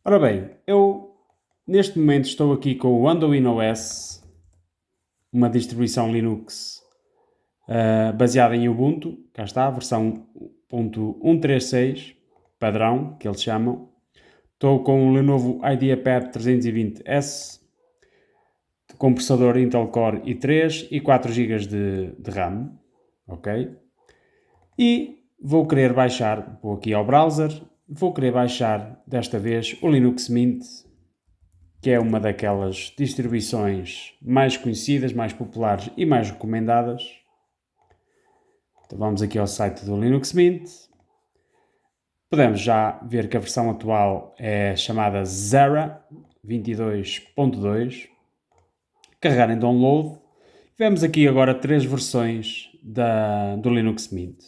Ora bem, eu neste momento estou aqui com o Anduin OS, uma distribuição Linux baseada em Ubuntu. Cá está, a versão 1.136, padrão, que eles chamam. Estou com o Lenovo IdeaPad 320S, com processador Intel Core i3 e 4 GB de RAM. Ok? E vou querer baixar, vou aqui ao browser, vou querer baixar desta vez o Linux Mint, que é uma daquelas distribuições mais conhecidas, mais populares e mais recomendadas. Então vamos aqui ao site do Linux Mint. Podemos já ver que a versão atual é chamada Zara 22.2. Carregar em download. Vemos aqui agora 3 versões do Linux Mint.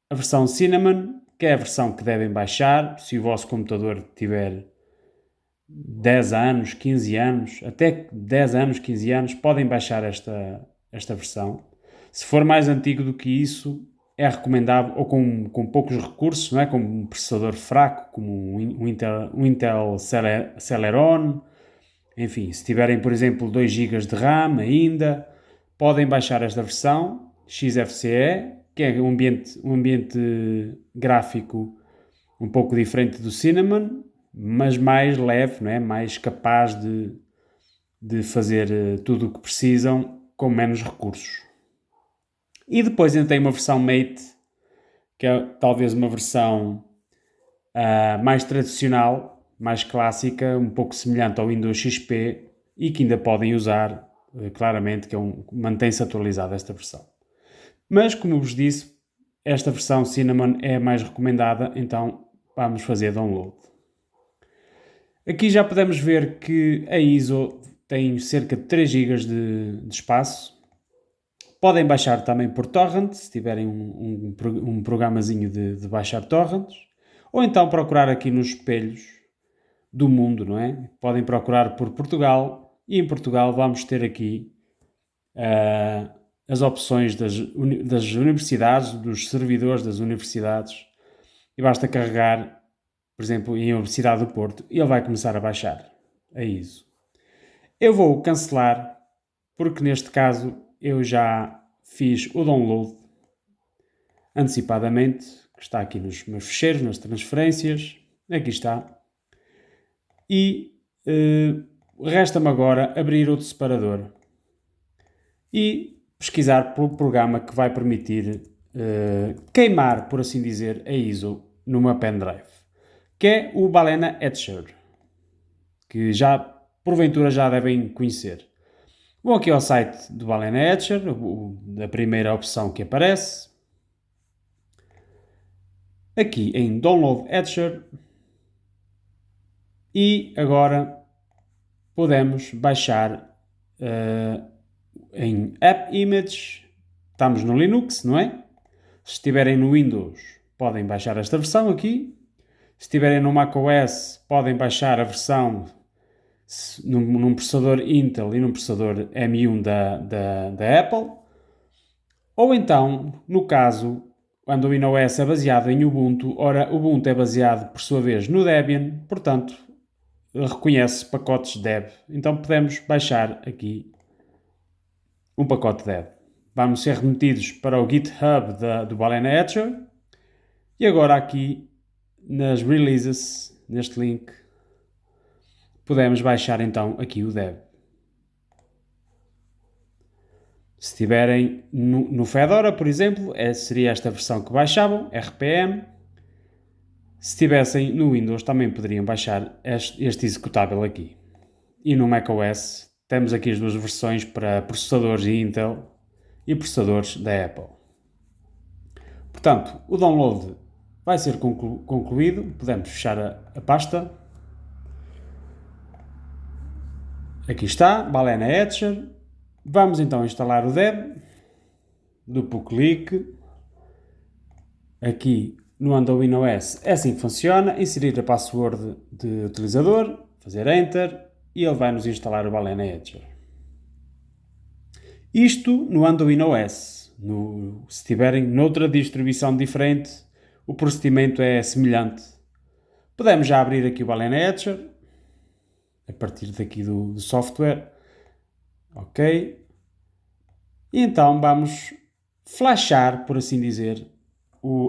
A versão Cinnamon, que é a versão que devem baixar se o vosso computador tiver 10 anos, 15 anos, até 10 anos, 15 anos, podem baixar esta versão. Se for mais antigo do que isso, é recomendável, ou com poucos recursos, não é? Como um processador fraco, como um Intel Celeron, enfim, se tiverem, por exemplo, 2 GB de RAM ainda, podem baixar esta versão, XFCE, que é um ambiente gráfico um pouco diferente do Cinnamon, mas mais leve, não é? Mais capaz de fazer tudo o que precisam com menos recursos. E depois ainda tem uma versão Mate, que é talvez uma versão mais tradicional, mais clássica, um pouco semelhante ao Windows XP e que ainda podem usar, claramente, que mantém-se atualizada esta versão. Mas, como vos disse, esta versão Cinnamon é a mais recomendada, então vamos fazer download. Aqui já podemos ver que a ISO tem cerca de 3 GB de espaço. Podem baixar também por torrent, se tiverem um programazinho de baixar torrents. Ou então procurar aqui nos espelhos do mundo, não é? Podem procurar por Portugal e em Portugal vamos ter aqui as opções das universidades, dos servidores das universidades, e basta carregar, por exemplo, em Universidade do Porto, e ele vai começar a baixar a ISO. Eu vou cancelar, porque neste caso eu já fiz o download antecipadamente, que está aqui nos meus ficheiros, nas transferências, aqui está. E resta-me agora abrir outro separador e pesquisar pelo programa que vai permitir queimar, por assim dizer, a ISO numa pendrive, que é o Balena Etcher, que porventura já devem conhecer. Vou aqui ao site do Balena Etcher, a primeira opção que aparece. Aqui em Download Etcher. E agora podemos baixar em App Image. Estamos no Linux, não é? Se estiverem no Windows, podem baixar esta versão aqui. Se estiverem no macOS, podem baixar a versão num processador Intel e num processador M1 da Apple. Ou então, no caso, o Anduin OS é baseado em Ubuntu. Ora, Ubuntu é baseado, por sua vez, no Debian. Portanto, reconhece pacotes Deb. Então podemos baixar aqui um pacote Deb. Vamos ser remetidos para o GitHub do Balena Etcher. E agora aqui nas releases, neste link, podemos baixar então aqui o Deb. Se estiverem no Fedora, por exemplo, seria esta versão que baixavam, RPM. Se estivessem no Windows, também poderiam baixar este executável aqui. E no macOS, temos aqui as duas versões para processadores Intel e processadores da Apple. Portanto, o download vai ser concluído. Podemos fechar a pasta. Aqui está, Balena Etcher. Vamos então instalar o Deb. Duplo clique. Aqui no Anduin OS é assim que funciona. Inserir a password de utilizador, fazer Enter e ele vai nos instalar o Balena Etcher. Isto no Anduin OS. Se estiverem noutra distribuição diferente, o procedimento é semelhante. Podemos já abrir aqui o Balena Etcher. a partir daqui do software. Ok. E então vamos flashar, por assim dizer,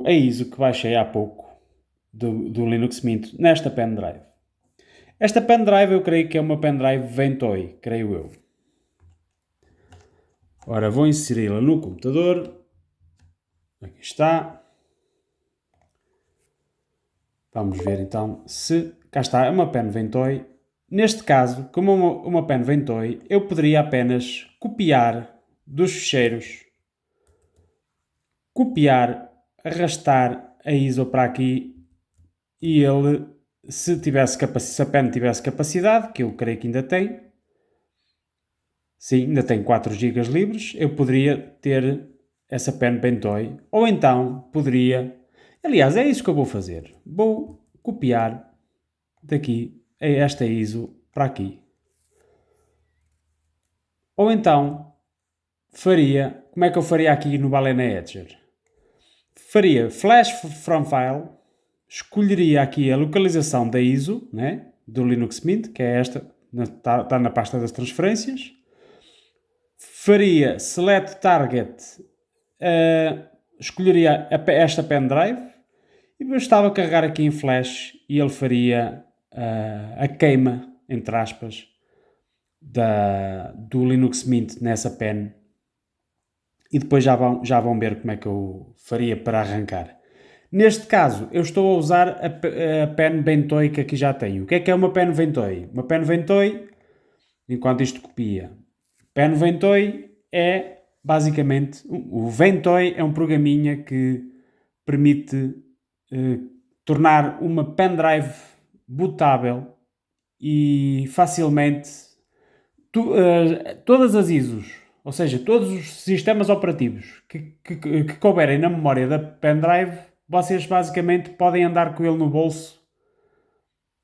a ISO que baixei há pouco do Linux Mint nesta pendrive. Esta pendrive eu creio que é uma pendrive Ventoy, creio eu. Ora, vou inseri-la no computador. Aqui está. Vamos ver então se... Cá está, é uma pen Ventoy. Neste caso, como uma pen Ventoy, eu poderia apenas copiar dos ficheiros, copiar, arrastar a ISO para aqui e ele, se a pen tivesse capacidade, que eu creio que ainda tem, sim, ainda tem 4 GB livres, eu poderia ter essa pen Ventoy, ou então poderia... Aliás, é isso que eu vou fazer. Vou copiar daqui esta ISO para aqui. Ou então faria... Como é que eu faria aqui no Balena Etcher? Faria Flash from File, escolheria aqui a localização da ISO, né, do Linux Mint, que é esta, está na pasta das transferências. Faria Select Target, escolheria esta pendrive e bastava carregar aqui em Flash e ele faria a queima, entre aspas, do Linux Mint nessa pen. E depois já vão ver como é que eu faria para arrancar. Neste caso, eu estou a usar a pen Ventoy que aqui já tenho. O que é uma pen Ventoy? Uma pen Ventoy, enquanto isto copia. Pen Ventoy é, basicamente, o Ventoy é um programinha que permite tornar uma pendrive bootável e facilmente todas as ISOs, ou seja, todos os sistemas operativos que couberem na memória da pendrive, vocês basicamente podem andar com ele no bolso,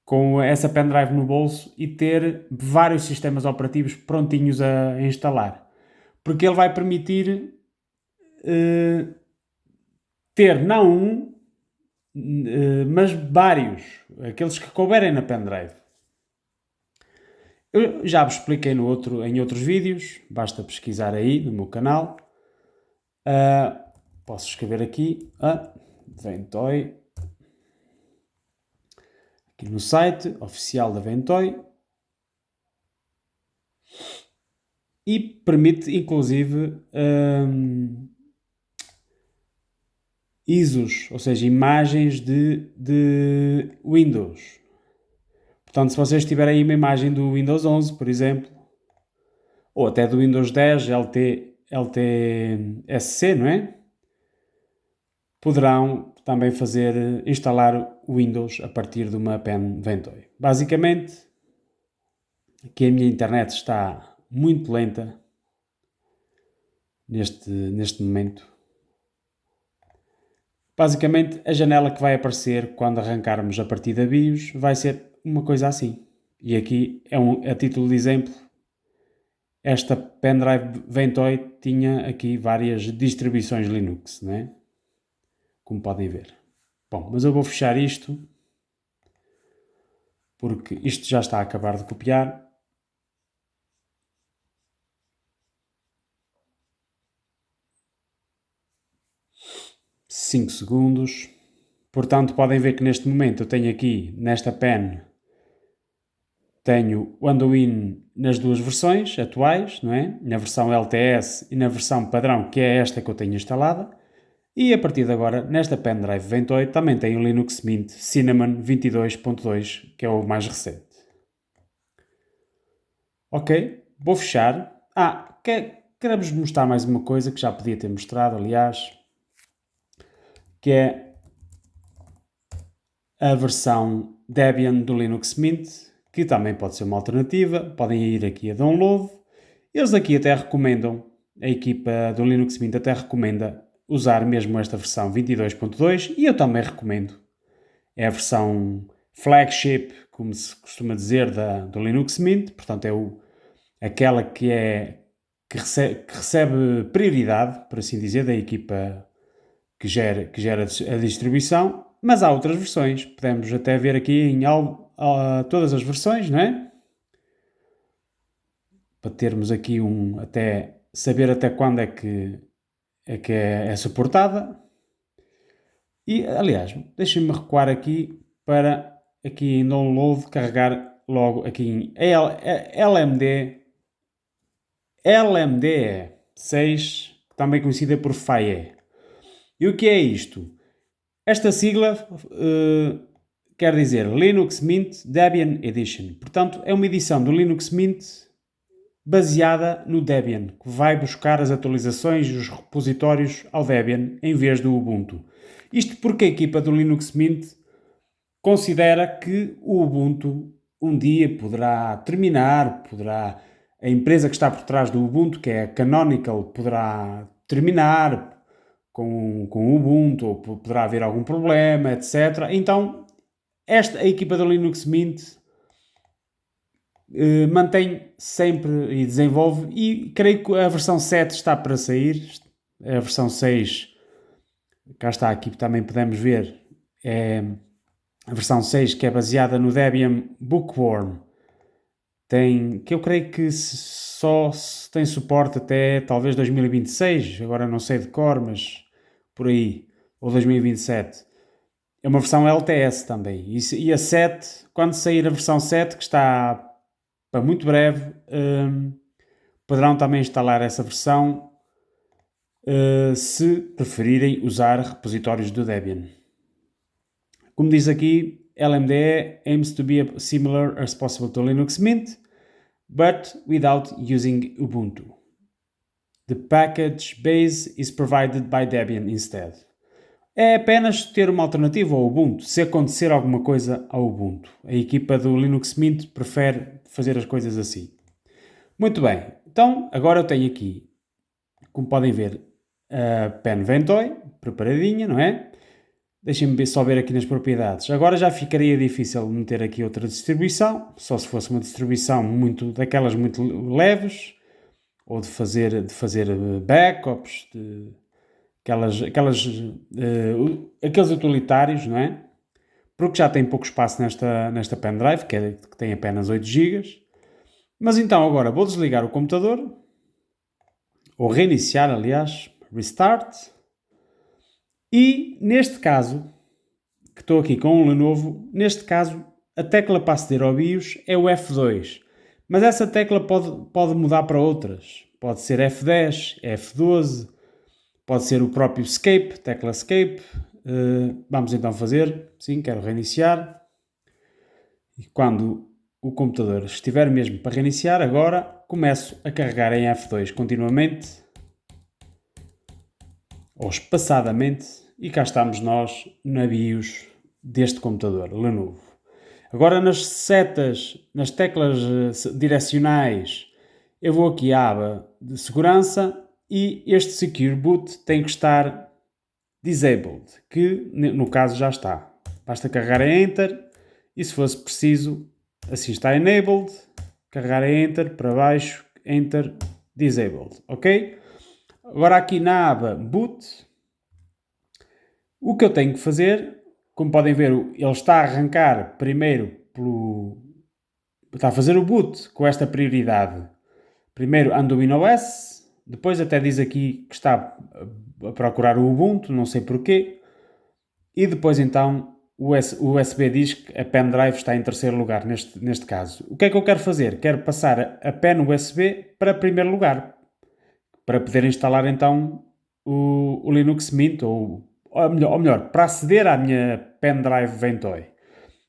com essa pendrive no bolso e ter vários sistemas operativos prontinhos a instalar. Porque ele vai permitir ter não um, mas vários, aqueles que couberem na pendrive. Eu já vos expliquei em outros vídeos, basta pesquisar aí no meu canal. Posso escrever aqui, Ventoy, aqui no site oficial da Ventoy, e permite inclusive ISOs, ou seja, imagens de Windows. Portanto, se vocês tiverem aí uma imagem do Windows 11, por exemplo, ou até do Windows 10, LTSC, não é? Poderão também instalar o Windows a partir de uma pen Ventoy. Basicamente, aqui a minha internet está muito lenta neste momento. Basicamente, a janela que vai aparecer quando arrancarmos a partir da BIOS vai ser uma coisa assim. E aqui, a título de exemplo, esta pendrive Ventoy tinha aqui várias distribuições Linux, né? Como podem ver. Bom, mas eu vou fechar isto, porque isto já está a acabar de copiar. Cinco segundos. Portanto, podem ver que neste momento eu tenho aqui, nesta pen, tenho o Anduin nas duas versões atuais, não é? Na versão LTS e na versão padrão, que é esta que eu tenho instalada. E a partir de agora, nesta pendrive Ventoy, também tenho o Linux Mint Cinnamon 22.2, que é o mais recente. Ok, vou fechar. Quero-vos mostrar mais uma coisa que já podia ter mostrado, aliás, que é a versão Debian do Linux Mint, que também pode ser uma alternativa. Podem ir aqui a Download. Eles aqui até recomendam, a equipa do Linux Mint até recomenda usar mesmo esta versão 22.2 e eu também recomendo. É a versão flagship, como se costuma dizer, do Linux Mint, portanto é aquela que recebe prioridade, por assim dizer, da equipa que gera a distribuição, mas há outras versões. Podemos até ver aqui em todas as versões, não é? para termos aqui saber até quando é que é suportada. E, aliás, deixem-me recuar aqui para aqui em download carregar logo aqui em LMDE 6, também conhecida por FAE. E o que é isto? Esta sigla quer dizer Linux Mint Debian Edition. Portanto, é uma edição do Linux Mint baseada no Debian, que vai buscar as atualizações e os repositórios ao Debian em vez do Ubuntu. Isto porque a equipa do Linux Mint considera que o Ubuntu um dia poderá terminar, a empresa que está por trás do Ubuntu, que é a Canonical, poderá terminar com o Ubuntu, ou poderá haver algum problema, etc. Então, a equipa do Linux Mint mantém sempre e desenvolve, e creio que a versão 7 está para sair. A versão 6, cá está, aqui também podemos ver, é a versão 6, que é baseada no Debian Bookworm, que eu creio que só tem suporte até talvez 2026, agora não sei de cor, mas por aí, ou 2027. É uma versão LTS também. E a 7, quando sair a versão 7, que está para muito breve, poderão também instalar essa versão se preferirem usar repositórios do Debian. Como diz aqui, LMDE aims to be as similar as possible to Linux Mint, but without using Ubuntu. The package base is provided by Debian instead. É apenas ter uma alternativa ao Ubuntu, se acontecer alguma coisa ao Ubuntu. A equipa do Linux Mint prefere fazer as coisas assim. Muito bem, então agora eu tenho aqui, como podem ver, a pen Ventoy preparadinha, não é? Deixem-me só ver aqui nas propriedades. Agora já ficaria difícil meter aqui outra distribuição, só se fosse uma distribuição daquelas muito leves, ou de fazer backups, aqueles utilitários, não é? Porque já tem pouco espaço nesta pendrive, que tem apenas 8 GB. Mas então agora vou desligar o computador, ou reiniciar, aliás, restart. E neste caso, que estou aqui com um Lenovo, neste caso a tecla para aceder ao BIOS é o F2. Mas essa tecla pode mudar para outras. Pode ser F10, F12, pode ser o próprio Escape, tecla Escape. Vamos então fazer. Sim, quero reiniciar. E quando o computador estiver mesmo para reiniciar, agora começo a carregar em F2 continuamente, ou espaçadamente, e cá estamos nós na BIOS deste computador Lenovo. Agora nas teclas direcionais, eu vou aqui à aba de segurança e este Secure Boot tem que estar disabled, que no caso já está. Basta carregar em Enter e, se fosse preciso, assim está enabled, carregar em Enter para baixo, Enter, disabled, ok? Agora aqui na aba Boot, o que eu tenho que fazer, como podem ver, ele está a arrancar primeiro está a fazer o boot com esta prioridade. Primeiro Arduino OS, depois até diz aqui que está a procurar o Ubuntu, não sei porquê, e depois então o USB diz que a pendrive está em terceiro lugar neste caso. O que é que eu quero fazer? Quero passar a pen USB para primeiro lugar, para poder instalar então o Linux Mint, ou melhor, para aceder à minha pendrive Ventoy.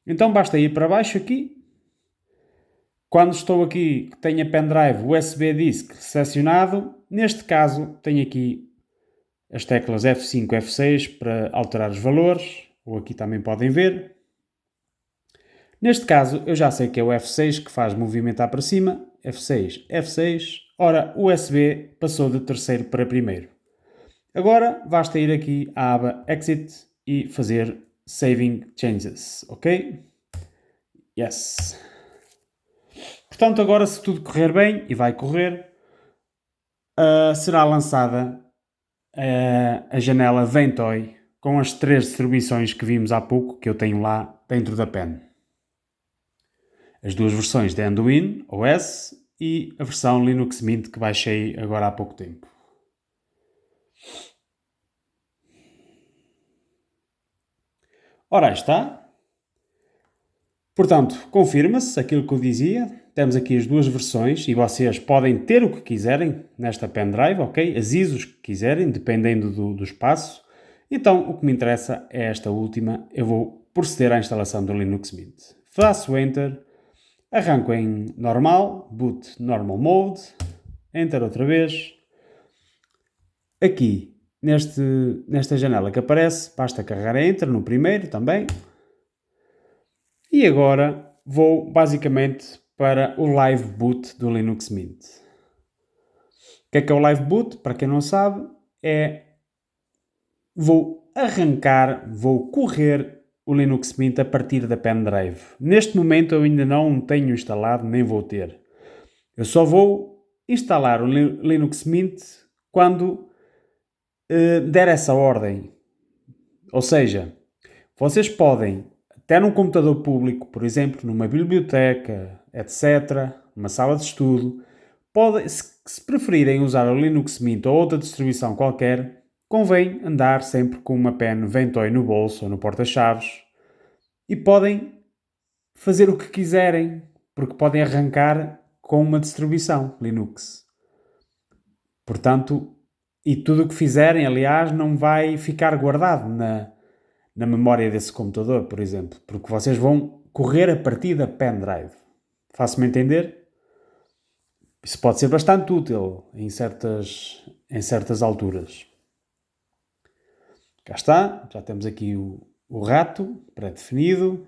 Então basta ir para baixo aqui. Quando estou aqui, tenho a pendrive USB Disk selecionado. Neste caso, tenho aqui as teclas F5 e F6 para alterar os valores, ou aqui também podem ver. Neste caso, eu já sei que é o F6 que faz movimentar para cima. F6, F6. Ora, o USB passou de terceiro para primeiro. Agora, basta ir aqui à aba Exit e fazer Saving Changes, ok? Yes. Portanto, agora, se tudo correr bem, e vai correr, será lançada a janela Ventoy com as 3 distribuições que vimos há pouco, que eu tenho lá dentro da pen. As 2 versões de Arduino OS e a versão Linux Mint que baixei agora há pouco tempo. Ora, aí está. Portanto, confirma-se aquilo que eu dizia. Temos aqui as duas versões e vocês podem ter o que quiserem nesta pendrive, ok? As ISOs que quiserem, dependendo do espaço. Então, o que me interessa é esta última. Eu vou proceder à instalação do Linux Mint. Faço Enter, arranco em normal, boot normal mode, Enter outra vez. Aqui, nesta janela que aparece, basta carregar Enter no primeiro também. E agora vou basicamente para o Live Boot do Linux Mint. O que é o Live Boot? Para quem não sabe, vou correr o Linux Mint a partir da pendrive. Neste momento eu ainda não tenho instalado, nem vou ter. Eu só vou instalar o Linux Mint quando der essa ordem. Ou seja, vocês podem, até num computador público, por exemplo, numa biblioteca, etc., numa sala de estudo, se preferirem usar o Linux Mint ou outra distribuição qualquer, convém andar sempre com uma pen Ventoy no bolso ou no porta-chaves e podem fazer o que quiserem, porque podem arrancar com uma distribuição Linux. Portanto, e tudo o que fizerem, aliás, não vai ficar guardado na memória desse computador, por exemplo, porque vocês vão correr a partir da pendrive. Faço-me entender? Isso pode ser bastante útil em certas alturas. Cá está, já temos aqui o rato pré-definido.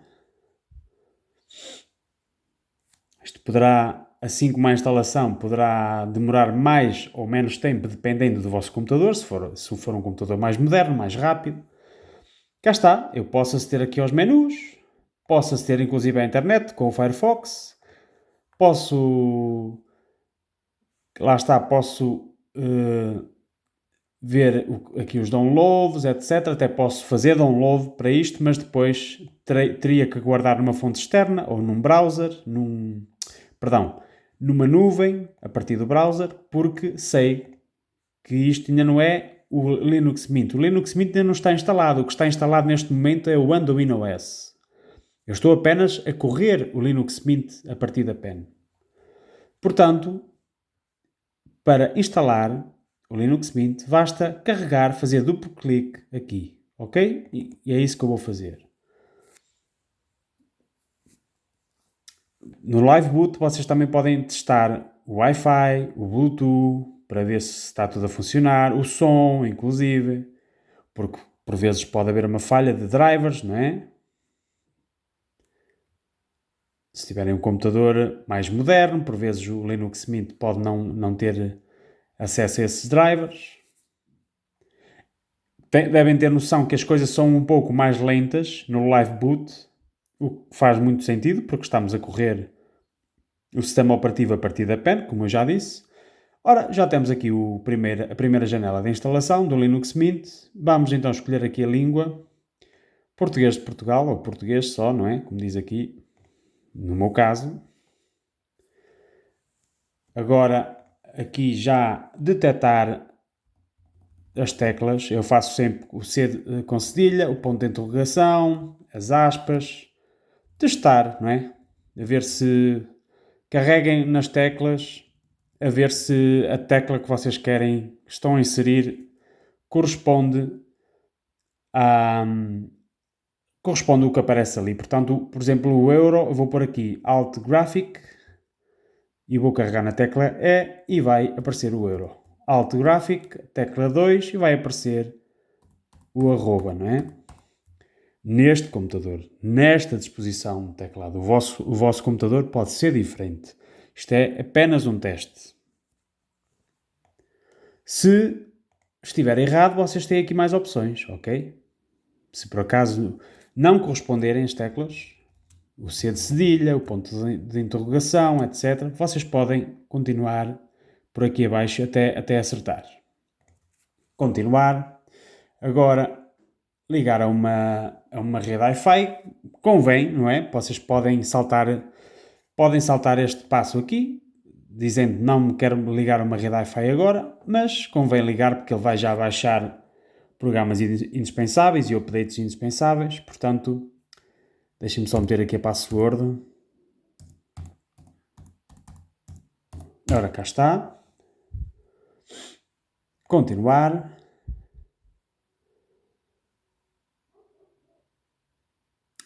Isto poderá, assim como a instalação, poderá demorar mais ou menos tempo, dependendo do vosso computador, se for um computador mais moderno, mais rápido. Cá está, eu posso aceder aqui aos menus, posso aceder inclusive à internet com o Firefox, posso ver aqui os downloads, etc. Até posso fazer download para isto, mas depois teria que guardar numa fonte externa ou num browser, numa nuvem a partir do browser, porque sei que isto ainda não é o Linux Mint. O Linux Mint ainda não está instalado. O que está instalado neste momento é o Anduin OS. Eu estou apenas a correr o Linux Mint a partir da pen. Portanto, para instalar o Linux Mint, basta carregar, fazer duplo clique aqui, ok? E é isso que eu vou fazer. No Live Boot vocês também podem testar o Wi-Fi, o Bluetooth, para ver se está tudo a funcionar, o som, inclusive, porque por vezes pode haver uma falha de drivers, não é? Se tiverem um computador mais moderno, por vezes o Linux Mint pode não ter acesso a esses drivers. Devem ter noção que as coisas são um pouco mais lentas no Live Boot, o que faz muito sentido, porque estamos a correr o sistema operativo a partir da pen, como eu já disse. Ora, já temos aqui a primeira janela de instalação do Linux Mint. Vamos então escolher aqui a língua. Português de Portugal, ou português só, não é? Como diz aqui, no meu caso. Agora, aqui já detectar as teclas, eu faço sempre o C com cedilha, o ponto de interrogação, as aspas, testar, não é? A ver se carreguem nas teclas, a ver se a tecla que vocês estão a inserir corresponde ao que aparece ali. Portanto, por exemplo, o euro, eu vou pôr aqui Alt Graphic e vou carregar na tecla E e vai aparecer o euro. Alt Graphic, tecla 2 e vai aparecer o arroba, não é? Neste computador, nesta disposição de teclado. O vosso computador pode ser diferente. Isto é apenas um teste. Se estiver errado, vocês têm aqui mais opções, ok? Se por acaso não corresponderem as teclas, o C de cedilha, o ponto de interrogação, etc., vocês podem continuar por aqui abaixo até acertar. Continuar. Agora, ligar a uma rede Wi-Fi, convém, não é? Vocês podem saltar este passo aqui, dizendo não me quero ligar a uma rede Wi-Fi agora, mas convém ligar porque ele vai já baixar programas indispensáveis e updates indispensáveis. Portanto, deixem-me só meter aqui a password. Ora, cá está. Continuar.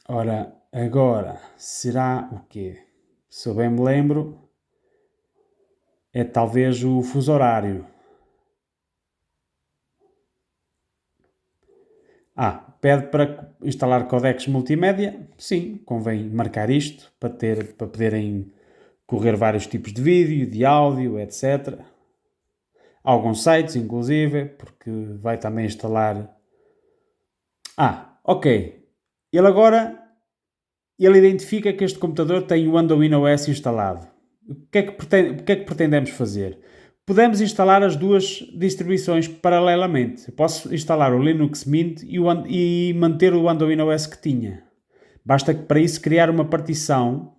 Ora, agora será o quê? Se eu bem me lembro, é talvez o fuso horário. Pede para instalar codecs multimédia. Sim, convém marcar isto para poderem correr vários tipos de vídeo, de áudio, etc. Alguns sites, inclusive, porque vai também instalar... ok. Ele identifica que este computador tem o Arduino OS instalado. O que é que pretendemos fazer? Podemos instalar as duas distribuições paralelamente. Eu posso instalar o Linux Mint e manter o Arduino OS que tinha. Basta para isso criar uma partição,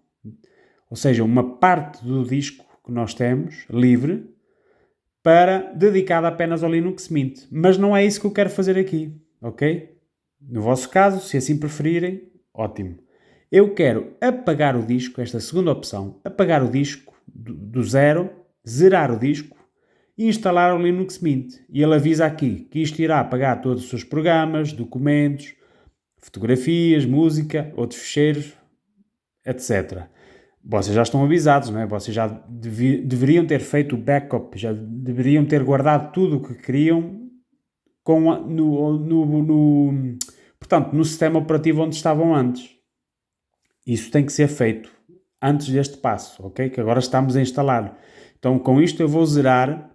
ou seja, uma parte do disco que nós temos, livre, dedicada apenas ao Linux Mint. Mas não é isso que eu quero fazer aqui, ok? No vosso caso, se assim preferirem, ótimo. Eu quero apagar o disco, esta segunda opção, apagar o disco do zero, zerar o disco e instalar o Linux Mint. E ele avisa aqui que isto irá apagar todos os seus programas, documentos, fotografias, música, outros ficheiros, etc. Vocês já estão avisados, não é? Vocês já deveriam ter feito o backup, já deveriam ter guardado tudo o que queriam portanto, no sistema operativo onde estavam antes. Isso tem que ser feito antes deste passo, ok? Que agora estamos a instalar. Então, com isto eu vou zerar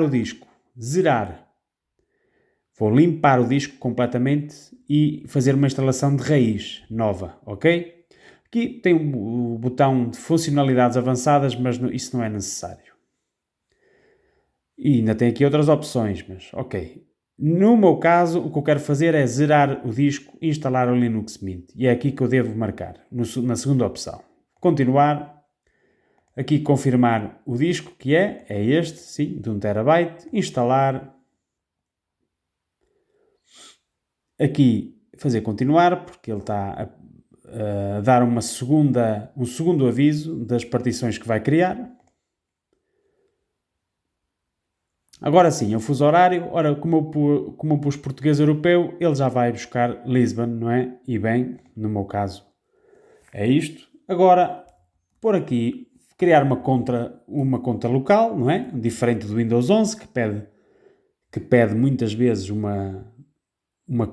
o disco. Zerar. Vou limpar o disco completamente e fazer uma instalação de raiz nova, ok? Aqui tem o botão de funcionalidades avançadas, mas isso não é necessário. E ainda tem aqui outras opções, mas ok. No meu caso, o que eu quero fazer é zerar o disco e instalar o Linux Mint. E é aqui que eu devo marcar, na segunda opção. Continuar. Aqui confirmar o disco, que é este, sim, de 1 TB. Instalar. Aqui fazer continuar, porque ele está a dar um segundo aviso das partições que vai criar. Agora sim, o fuso horário, ora, como eu pus português europeu, ele já vai buscar Lisbon, não é? E bem, no meu caso, é isto. Agora, por aqui, criar uma conta local, não é? Diferente do Windows 11, que pede muitas vezes uma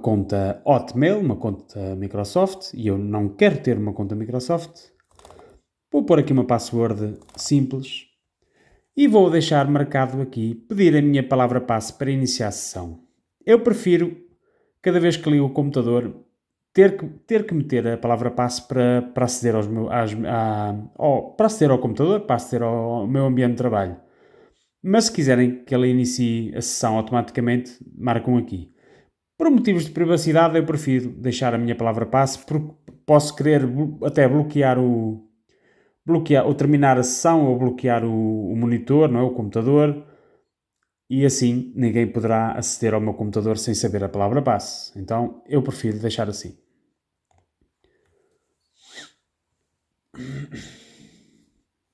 conta Hotmail, uma conta Microsoft, e eu não quero ter uma conta Microsoft. Vou pôr aqui uma password simples. E vou deixar marcado aqui, pedir a minha palavra passe para iniciar a sessão. Eu prefiro, cada vez que ligo o computador, ter que meter a palavra passe para aceder para aceder ao computador, para aceder ao meu ambiente de trabalho. Mas se quiserem que ele inicie a sessão automaticamente, marcam aqui. Por motivos de privacidade, eu prefiro deixar a minha palavra passe, porque posso querer até bloquear ou terminar a sessão ou bloquear o monitor, não é? O computador, e assim ninguém poderá aceder ao meu computador sem saber a palavra passe. Então eu prefiro deixar assim.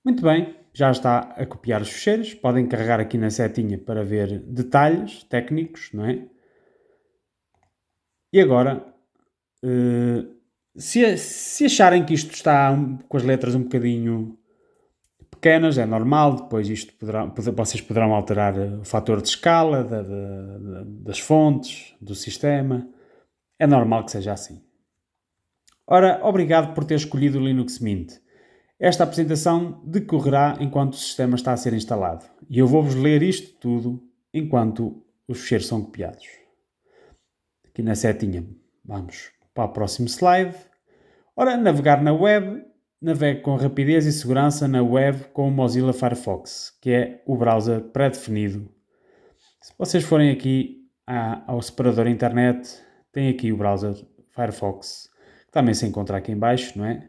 Muito bem, já está a copiar os ficheiros. Podem carregar aqui na setinha para ver detalhes técnicos, não é? E agora, se acharem que isto está com as letras um bocadinho pequenas, é normal, depois vocês poderão alterar o fator de escala das fontes, do sistema. É normal que seja assim. Ora, obrigado por ter escolhido o Linux Mint. Esta apresentação decorrerá enquanto o sistema está a ser instalado. E eu vou-vos ler isto tudo enquanto os ficheiros são copiados. Aqui na setinha, vamos para o próximo slide. Ora, navegar na web. Navegue com rapidez e segurança na web com o Mozilla Firefox, que é o browser pré-definido. Se vocês forem aqui ao separador internet, tem aqui o browser Firefox, que também se encontra aqui em baixo, não é?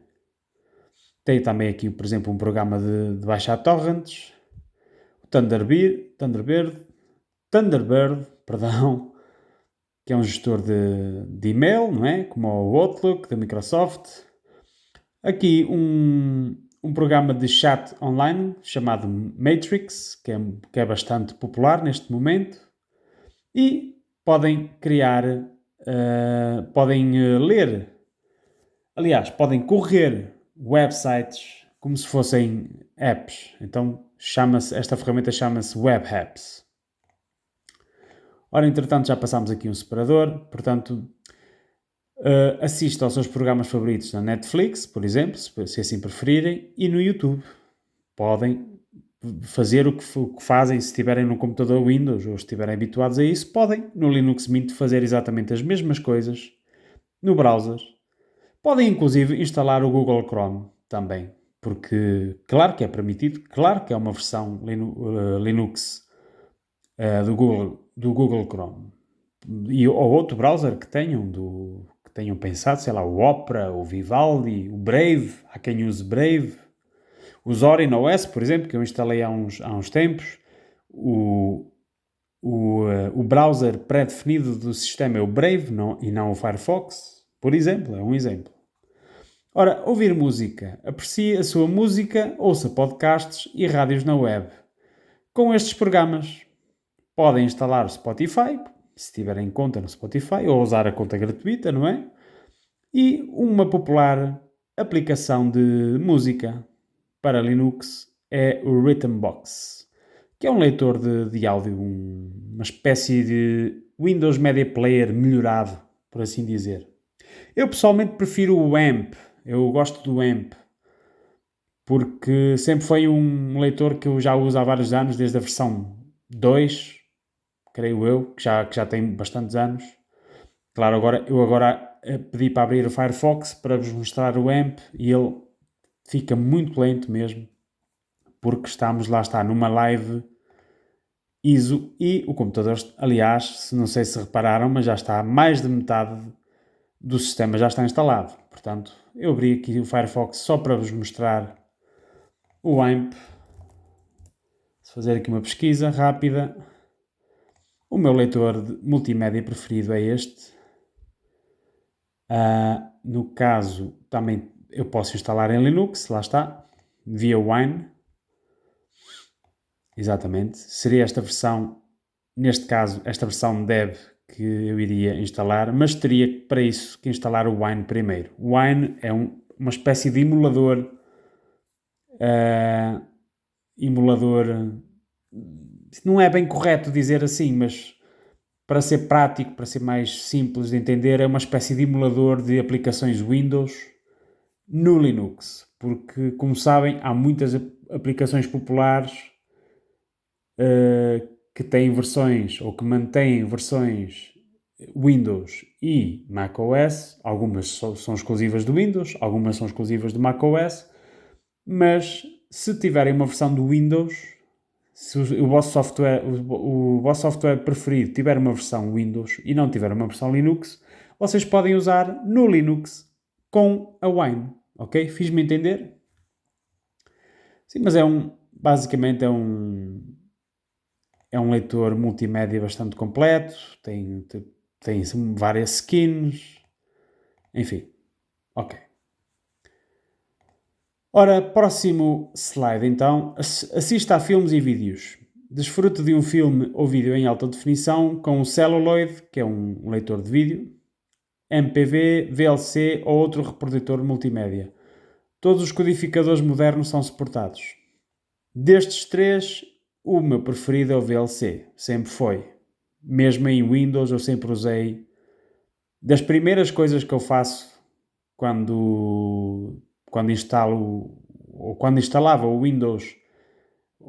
Tem também aqui, por exemplo, um programa de baixar torrents, o Thunderbird, perdão, que é um gestor de e-mail, não é? Como o Outlook da Microsoft. Aqui um programa de chat online chamado Matrix, que é bastante popular neste momento. E podem criar, podem ler, aliás, podem correr websites como se fossem apps. Então esta ferramenta chama-se Web Apps. Ora, entretanto, já passámos aqui um separador, portanto, assista aos seus programas favoritos na Netflix, por exemplo, se assim preferirem, e no YouTube. Podem fazer o que fazem se estiverem no computador Windows ou estiverem habituados a isso, podem no Linux Mint fazer exatamente as mesmas coisas no browser. Podem inclusive instalar o Google Chrome também, porque claro que é permitido, claro que é uma versão Linux do Google Chrome. Ou outro browser que tenham pensado, sei lá, o Opera, o Vivaldi, o Brave, há quem use Brave, o Zorin OS, por exemplo, que eu instalei há uns tempos. O browser pré-definido do sistema é o Brave e não o Firefox, por exemplo, é um exemplo. Ora, ouvir música. Aprecie a sua música, ouça podcasts e rádios na web. Com estes programas, podem instalar o Spotify, se tiverem conta no Spotify, ou usar a conta gratuita, não é? E uma popular aplicação de música para Linux é o Rhythmbox, que é um leitor de áudio, uma espécie de Windows Media Player melhorado, por assim dizer. Eu pessoalmente prefiro o AMP, eu gosto do AMP, porque sempre foi um leitor que eu já uso há vários anos, desde a versão 2, creio eu, que já tem bastantes anos. Claro, eu agora pedi para abrir o Firefox para vos mostrar o AMP e ele fica muito lento mesmo, porque lá está, numa live ISO e o computador, aliás, não sei se repararam, mas já está mais de metade do sistema já está instalado. Portanto, eu abri aqui o Firefox só para vos mostrar o AMP. Se fazer aqui uma pesquisa rápida, o meu leitor de multimédia preferido é este. No caso, também eu posso instalar em Linux, lá está, via Wine. Exatamente. Seria esta versão, neste caso, esta versão dev que eu iria instalar, mas teria para isso que instalar o Wine primeiro. O Wine é uma espécie de emulador, emulador, não é bem correto dizer assim, mas para ser prático, para ser mais simples de entender, é uma espécie de emulador de aplicações Windows no Linux, porque, como sabem, há muitas aplicações populares que têm versões ou que mantêm versões Windows e macOS. Algumas são exclusivas do Windows, algumas são exclusivas do macOS, mas se tiverem uma versão do Windows, se o vosso software preferido tiver uma versão Windows e não tiver uma versão Linux, vocês podem usar no Linux com a Wine, ok? Fiz-me entender? Sim, mas basicamente é um leitor multimédia bastante completo, tem várias skins, enfim, ok. Ora, próximo slide então. Assista a filmes e vídeos. Desfrute de um filme ou vídeo em alta definição com o Celluloid, que é um leitor de vídeo, MPV, VLC ou outro reprodutor multimédia. Todos os codificadores modernos são suportados. Destes três, o meu preferido é o VLC. Sempre foi. Mesmo em Windows eu sempre usei. Das primeiras coisas que eu faço quando instalo ou quando instalava o Windows,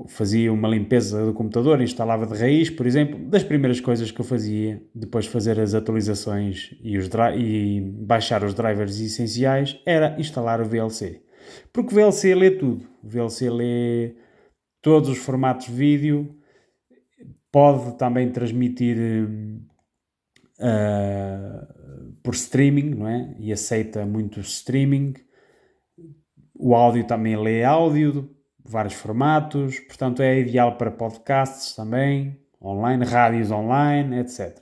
fazia uma limpeza do computador, instalava de raiz, por exemplo, das primeiras coisas que eu fazia depois de fazer as atualizações e baixar os drivers essenciais era instalar o VLC. Porque o VLC lê tudo. O VLC lê todos os formatos de vídeo, pode também transmitir por streaming, não é? E aceita muito streaming. O áudio também lê áudio, vários formatos, portanto é ideal para podcasts também, online, rádios online, etc.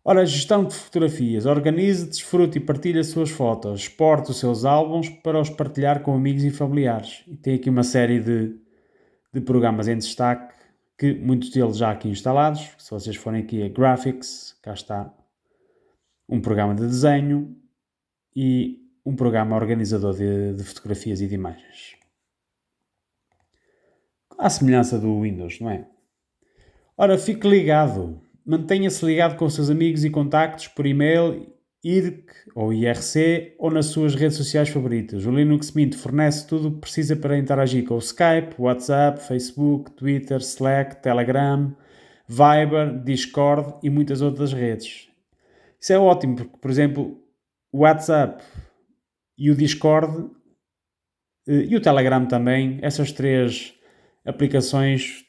Ora, gestão de fotografias. Organize, desfrute e partilhe as suas fotos. Exporte os seus álbuns para os partilhar com amigos e familiares. E tem aqui uma série de programas em destaque, que muitos deles já aqui instalados. Se vocês forem aqui a Graphics, cá está um programa de desenho e um programa organizador de fotografias e de imagens. À semelhança do Windows, não é? Ora, fique ligado. Mantenha-se ligado com os seus amigos e contactos por e-mail, IRC ou IRC ou nas suas redes sociais favoritas. O Linux Mint fornece tudo o que precisa para interagir com o Skype, WhatsApp, Facebook, Twitter, Slack, Telegram, Viber, Discord e muitas outras redes. Isso é ótimo porque, por exemplo, o WhatsApp e o Discord e o Telegram também, essas três aplicações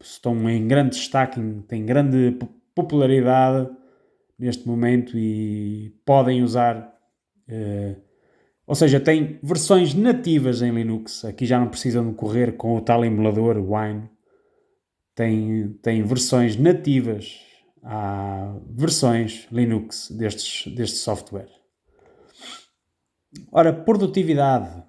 estão em grande destaque, têm grande popularidade neste momento e podem usar, ou seja, têm versões nativas em Linux. Aqui já não precisam de correr com o tal emulador Wine. Tem versões nativas, há versões Linux deste software. Ora, produtividade.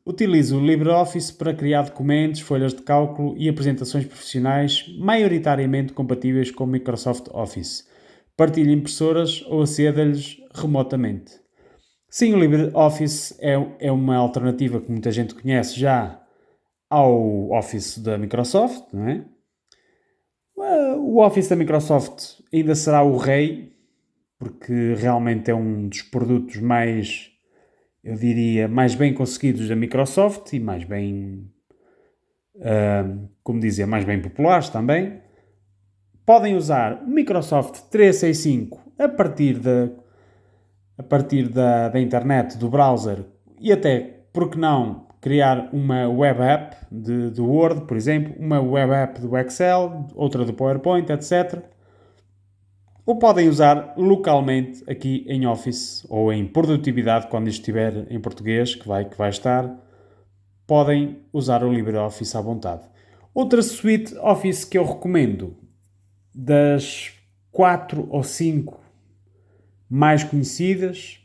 Utilizo o LibreOffice para criar documentos, folhas de cálculo e apresentações profissionais maioritariamente compatíveis com o Microsoft Office. Partilho impressoras ou aceda-lhes remotamente. Sim, o LibreOffice é uma alternativa que muita gente conhece já ao Office da Microsoft, não é? O Office da Microsoft ainda será o rei, porque realmente é um dos produtos mais, eu diria, mais bem conseguidos da Microsoft e mais bem, como dizer, mais bem populares também. Podem usar o Microsoft 365 a partir da internet, do browser e até, por que não, criar uma web app do Word, por exemplo, uma web app do Excel, outra do PowerPoint, etc. Ou podem usar localmente aqui em Office ou em produtividade, quando isto estiver em português, que vai estar, podem usar o LibreOffice à vontade. Outra suite Office que eu recomendo, das 4 ou 5 mais conhecidas,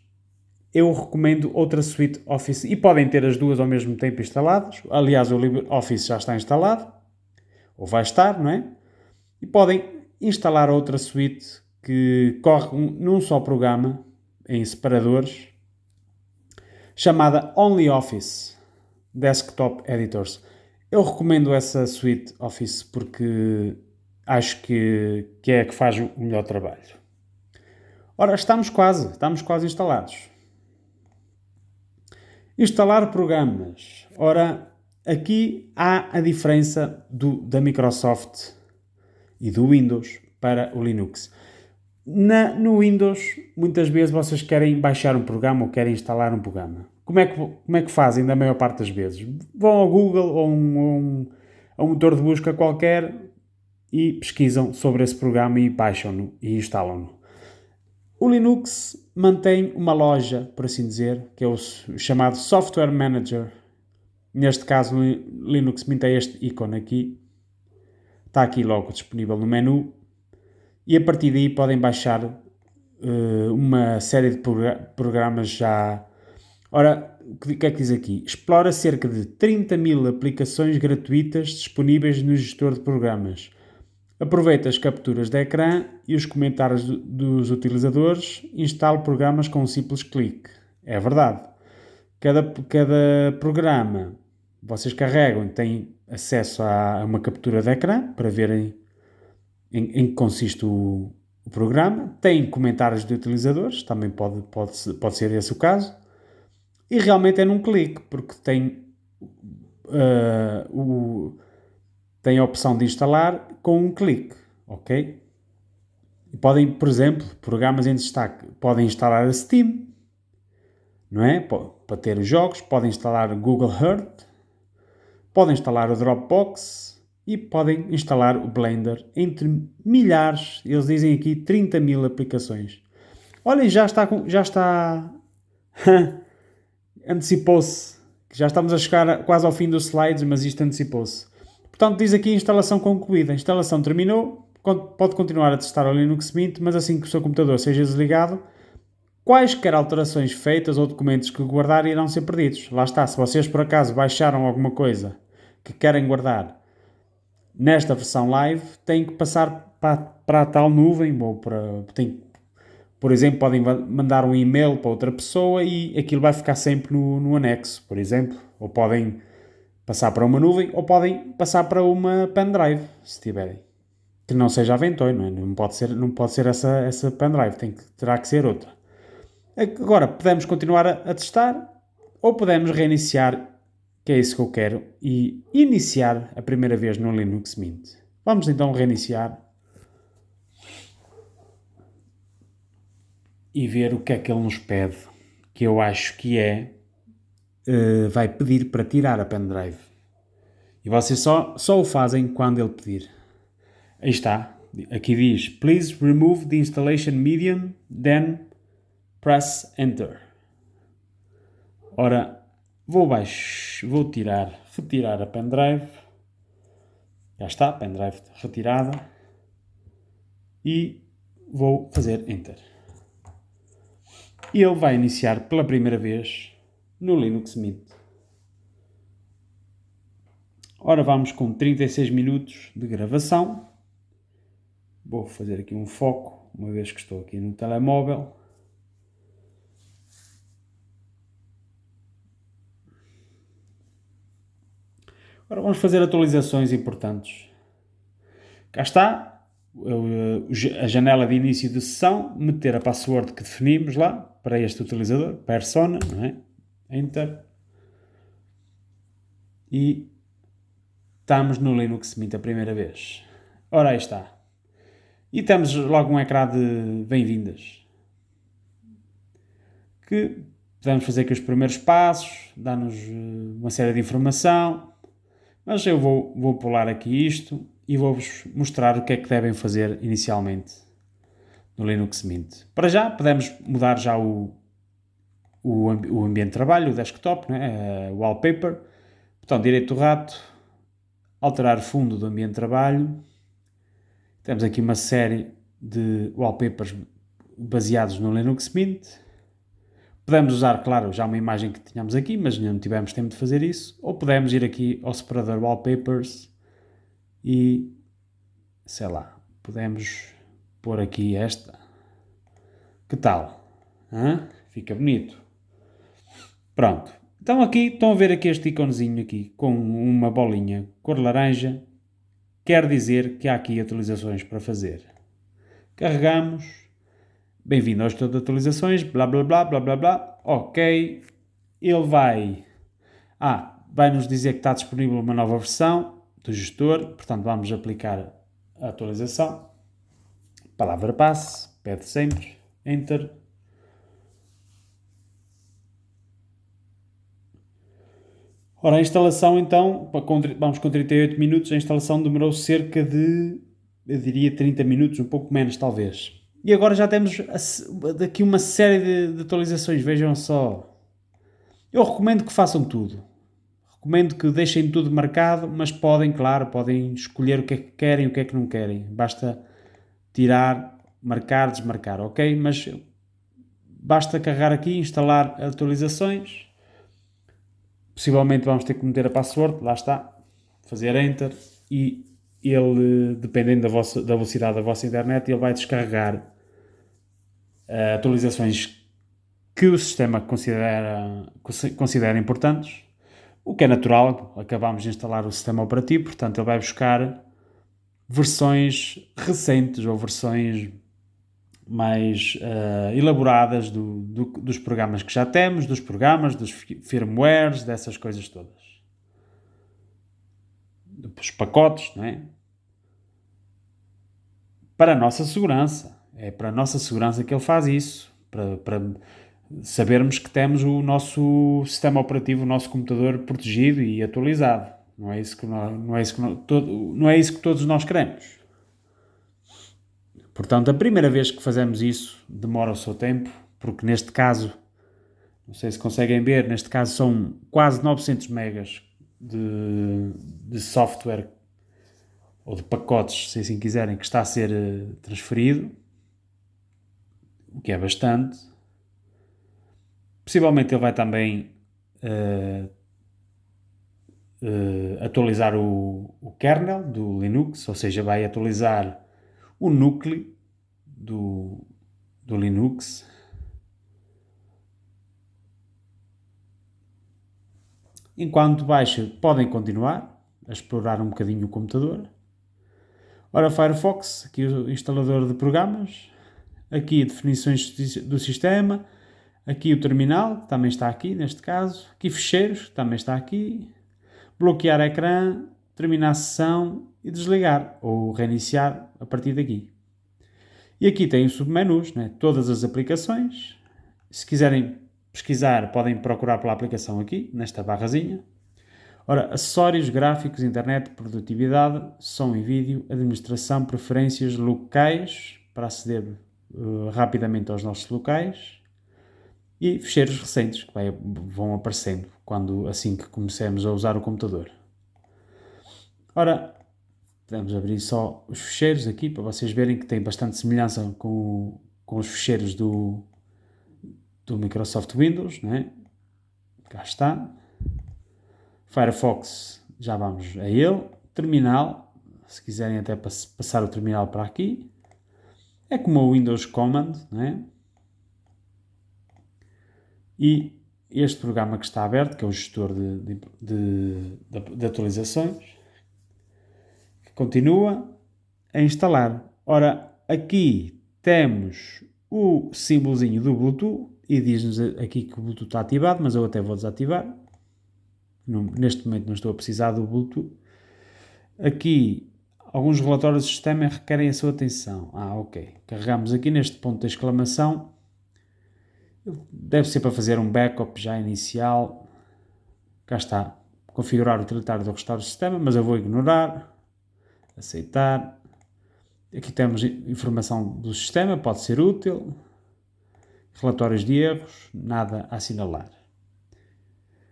eu recomendo outra suite Office, e podem ter as duas ao mesmo tempo instaladas. Aliás, o LibreOffice já está instalado, ou vai estar, não é? E podem instalar outra suite que corre num só programa, em separadores, chamada OnlyOffice Desktop Editors. Eu recomendo essa suite Office porque acho que é a que faz o melhor trabalho. Ora, estamos quase instalados. Instalar programas. Ora, aqui há a diferença da Microsoft e do Windows para o Linux. No Windows, muitas vezes vocês querem baixar um programa ou querem instalar um programa. Como é que fazem da maior parte das vezes? Vão ao Google ou a um motor de busca qualquer e pesquisam sobre esse programa e baixam-no e instalam-no. O Linux mantém uma loja, por assim dizer, que é o chamado Software Manager. Neste caso, o Linux Mint é este ícone aqui. Está aqui logo disponível no menu. E a partir daí podem baixar uma série de programas já. Ora, o que é que diz aqui? Explora cerca de 30.000 aplicações gratuitas disponíveis no gestor de programas. Aproveita as capturas de ecrã e os comentários dos utilizadores. Instale programas com um simples clique. É verdade. Cada programa vocês carregam e têm acesso a uma captura de ecrã para verem em que consiste o programa. Tem comentários de utilizadores, também pode ser esse o caso. E realmente é num clique, porque tem a opção de instalar com um clique, ok? E podem, por exemplo, programas em destaque, podem instalar a Steam, não é? Para ter os jogos, podem instalar o Google Earth, podem instalar o Dropbox e podem instalar o Blender, entre milhares, eles dizem aqui 30.000 aplicações. Olhem, já está antecipou-se. Já estamos a chegar quase ao fim dos slides, mas isto antecipou-se. Portanto, diz aqui instalação concluída. A instalação terminou. Pode continuar a testar o Linux Mint, mas assim que o seu computador seja desligado, quaisquer alterações feitas ou documentos que guardar irão ser perdidos. Lá está, se vocês por acaso baixaram alguma coisa que querem guardar nesta versão live, têm que passar para a tal nuvem, ou por exemplo, podem mandar um e-mail para outra pessoa e aquilo vai ficar sempre no anexo, por exemplo. Ou podem passar para uma nuvem, ou podem passar para uma pendrive, se tiverem. Que não seja a Ventoy, não é? Não pode ser essa pendrive, terá que ser outra. Agora, podemos continuar a testar, ou podemos reiniciar, que é isso que eu quero, e iniciar a primeira vez no Linux Mint. Vamos então reiniciar e ver o que é que ele nos pede, que eu acho que vai pedir para tirar a pendrive. E vocês só o fazem quando ele pedir. Aí está. Aqui diz, please remove the installation medium, then press enter. Ora, vou retirar a pendrive. Já está, pendrive retirada. E vou fazer enter. E ele vai iniciar pela primeira vez no Linux Mint. Ora, vamos com 36 minutos de gravação. Vou fazer aqui um foco, uma vez que estou aqui no telemóvel. Agora vamos fazer atualizações importantes. Cá está a janela de início de sessão, meter a password que definimos lá para este utilizador, persona, não é? Enter. E estamos no Linux Mint a primeira vez. Ora, aí está. E temos logo um ecrã de bem-vindas. Que podemos fazer aqui os primeiros passos, dá-nos uma série de informação. Mas eu vou pular aqui isto e vou-vos mostrar o que é que devem fazer inicialmente no Linux Mint. Para já, podemos mudar já o ambiente de trabalho, o desktop, né? O wallpaper. Botão direito do rato, alterar fundo do ambiente de trabalho. Temos aqui uma série de wallpapers baseados no Linux Mint. Podemos usar, claro, já uma imagem que tínhamos aqui, mas não tivemos tempo de fazer isso. Ou podemos ir aqui ao separador Wallpapers e, sei lá, podemos pôr aqui esta. Que tal? Fica bonito. Pronto. Então aqui, estão a ver aqui este iconezinho aqui, com uma bolinha cor laranja. Quer dizer que há aqui atualizações para fazer. Carregamos. Bem-vindo ao gestor de atualizações, blá blá blá blá blá blá. Ok. Ele vai nos dizer que está disponível uma nova versão do gestor. Portanto, vamos aplicar a atualização. Palavra passe, pede sempre, enter. Ora, a instalação então, vamos com 38 minutos, a instalação demorou cerca de, eu diria 30 minutos, um pouco menos talvez. E agora já temos daqui uma série de atualizações, vejam só. Eu recomendo que façam tudo. Recomendo que deixem tudo marcado, mas podem escolher o que é que querem e o que é que não querem. Basta tirar, marcar, desmarcar, ok? Mas basta carregar aqui, instalar atualizações. Possivelmente vamos ter que meter a password, lá está, fazer enter e ele, dependendo da velocidade da vossa internet, ele vai descarregar atualizações que o sistema considera importantes, o que é natural, acabamos de instalar o sistema operativo, portanto ele vai buscar versões recentes ou versões mais elaboradas dos programas que já temos, dos firmwares, dessas coisas todas. Dos pacotes, não é? Para a nossa segurança. É para a nossa segurança que ele faz isso. Para sabermos que temos o nosso sistema operativo, o nosso computador protegido e atualizado. Não é isso que todos nós queremos. Portanto, a primeira vez que fazemos isso demora o seu tempo, porque neste caso Não sei se conseguem ver, neste caso são quase 900 megas de software ou de pacotes, se assim quiserem, que está a ser transferido, o que é bastante. Possivelmente ele vai também atualizar o kernel do Linux, ou seja, vai atualizar o núcleo do Linux. Enquanto baixa, podem continuar a explorar um bocadinho o computador. Ora, Firefox, aqui o instalador de programas, aqui definições do sistema, aqui o terminal, que também está aqui neste caso, aqui ficheiros, que também está aqui, bloquear ecrã, terminar a sessão e desligar ou reiniciar a partir daqui. E aqui tem os submenus, né? Todas as aplicações. Se quiserem pesquisar, podem procurar pela aplicação aqui, nesta barrazinha. Ora, acessórios, gráficos, internet, produtividade, som e vídeo, administração, preferências, locais, para aceder rapidamente aos nossos locais, e ficheiros recentes, que vão aparecendo assim que comecemos a usar o computador. Ora, podemos abrir só os ficheiros aqui, para vocês verem que tem bastante semelhança com os ficheiros do Microsoft Windows, não é? Cá está. Firefox, já vamos a ele. Terminal, se quiserem até passar o terminal para aqui. É como o Windows Command, não é? E este programa que está aberto, que é o gestor de atualizações, que continua a instalar. Ora, aqui temos o símbolozinho do Bluetooth e diz-nos aqui que o Bluetooth está ativado, mas eu até vou desativar. Neste momento não estou a precisar do Bluetooth. Aqui, alguns relatórios do sistema requerem a sua atenção. Ok. Carregamos aqui neste ponto de exclamação. Deve ser para fazer um backup já inicial. Cá está. Configurar o utilitário do restaurar do sistema, mas eu vou ignorar. Aceitar. Aqui temos informação do sistema, pode ser útil. Relatórios de erros, nada a assinalar.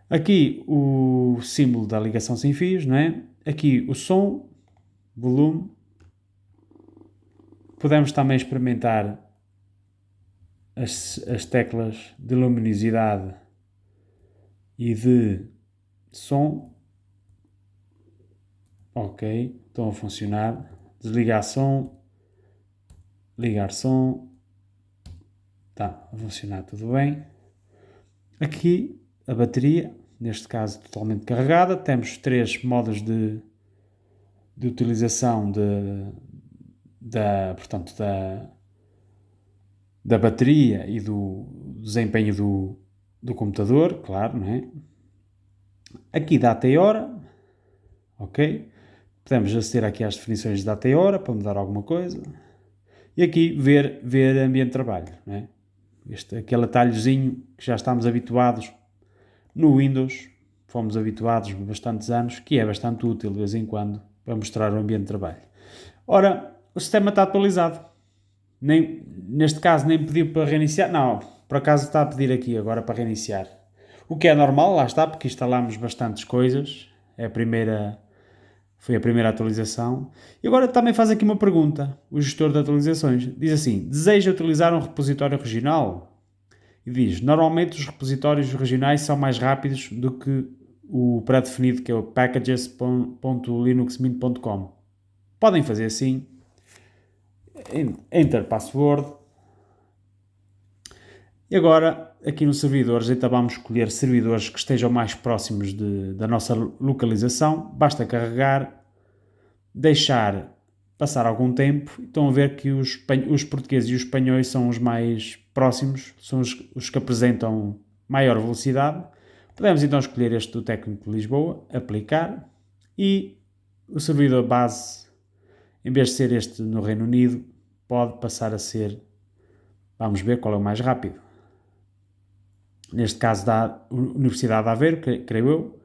Aqui o símbolo da ligação sem fios, não é? Aqui o som, volume. Podemos também experimentar as teclas de luminosidade e de som. Ok, estão a funcionar. Desligar som, ligar som. Está a funcionar tudo bem. Aqui a bateria, neste caso totalmente carregada. Temos 3 modos de utilização da bateria e do desempenho do computador, claro, não é? Aqui data e hora, ok? Podemos aceder aqui às definições de data e hora para mudar alguma coisa. E aqui ver ambiente de trabalho, não é? Aquele atalhozinho que já estamos habituados no Windows, fomos habituados há bastantes anos, que é bastante útil de vez em quando para mostrar o ambiente de trabalho. Ora, o sistema está atualizado. Neste caso nem pediu para reiniciar. Não, por acaso está a pedir aqui agora para reiniciar. O que é normal, lá está, porque instalámos bastantes coisas. Foi a primeira atualização. E agora também faz aqui uma pergunta, o gestor de atualizações. Diz assim, deseja utilizar um repositório regional? E diz, normalmente os repositórios regionais são mais rápidos do que o pré-definido, que é o packages.linuxmint.com. Podem fazer assim. Enter password. E agora, aqui no servidores, então vamos escolher servidores que estejam mais próximos da nossa localização. Basta carregar, deixar passar algum tempo. Estão a ver que os portugueses e os espanhóis são os mais próximos, são os que apresentam maior velocidade. Podemos então escolher este do técnico de Lisboa, aplicar, e o servidor base, em vez de ser este no Reino Unido, pode passar a ser, vamos ver qual é o mais rápido. Neste caso da Universidade de Aveiro, creio eu,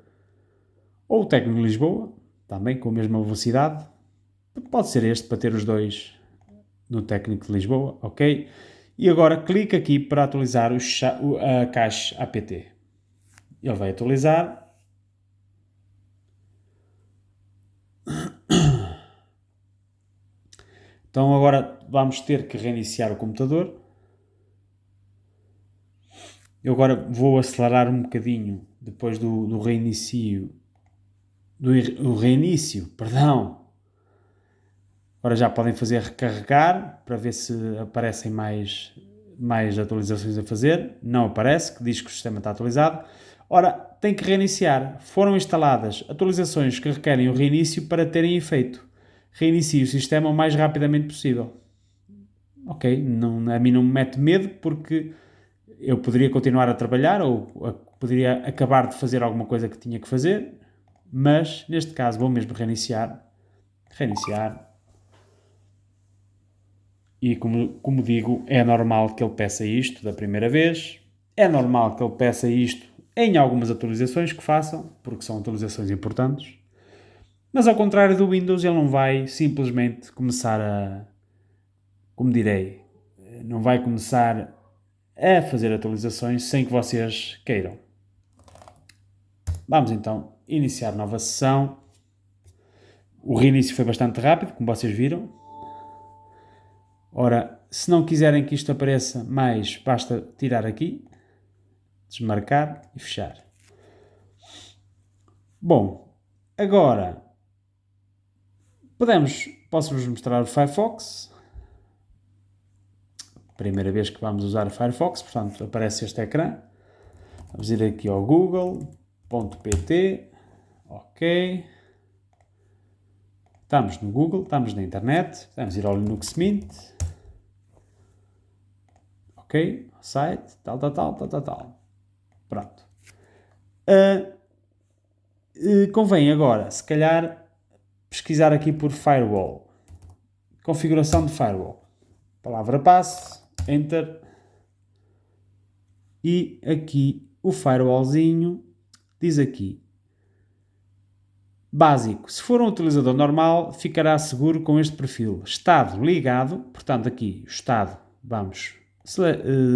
ou o técnico de Lisboa, também com a mesma velocidade. Pode ser este para ter os dois no técnico de Lisboa, ok? E agora clica aqui para atualizar a cache apt. Ele vai atualizar. Então agora vamos ter que reiniciar o computador. Eu agora vou acelerar um bocadinho depois do reinício. Do reinício, perdão. Agora já podem fazer recarregar para ver se aparecem mais atualizações a fazer. Não aparece, que diz que o sistema está atualizado. Ora, tem que reiniciar. Foram instaladas atualizações que requerem o reinício para terem efeito. Reinicie o sistema o mais rapidamente possível. Ok, a mim não me mete medo porque eu poderia continuar a trabalhar ou poderia acabar de fazer alguma coisa que tinha que fazer, mas neste caso vou mesmo reiniciar. E como digo, é normal que ele peça isto da primeira vez, é normal que ele peça isto em algumas atualizações que façam, porque são atualizações importantes, mas ao contrário do Windows ele não vai simplesmente começar não vai começar a fazer atualizações sem que vocês queiram. Vamos então iniciar nova sessão. O reinício foi bastante rápido, como vocês viram. Ora, se não quiserem que isto apareça mais, basta tirar aqui, desmarcar e fechar. Bom, agora posso-vos mostrar o Firefox. Primeira vez que vamos usar o Firefox, portanto aparece este ecrã. Vamos ir aqui ao google.pt. Ok. Estamos no Google, estamos na internet. Vamos ir ao Linux Mint. Ok, site, tal. Pronto. Convém agora, se calhar, pesquisar aqui por Firewall. Configuração de Firewall. Palavra passe, Enter. E aqui o Firewallzinho diz aqui. Básico. Se for um utilizador normal, ficará seguro com este perfil. Estado ligado. Portanto, aqui o estado, vamos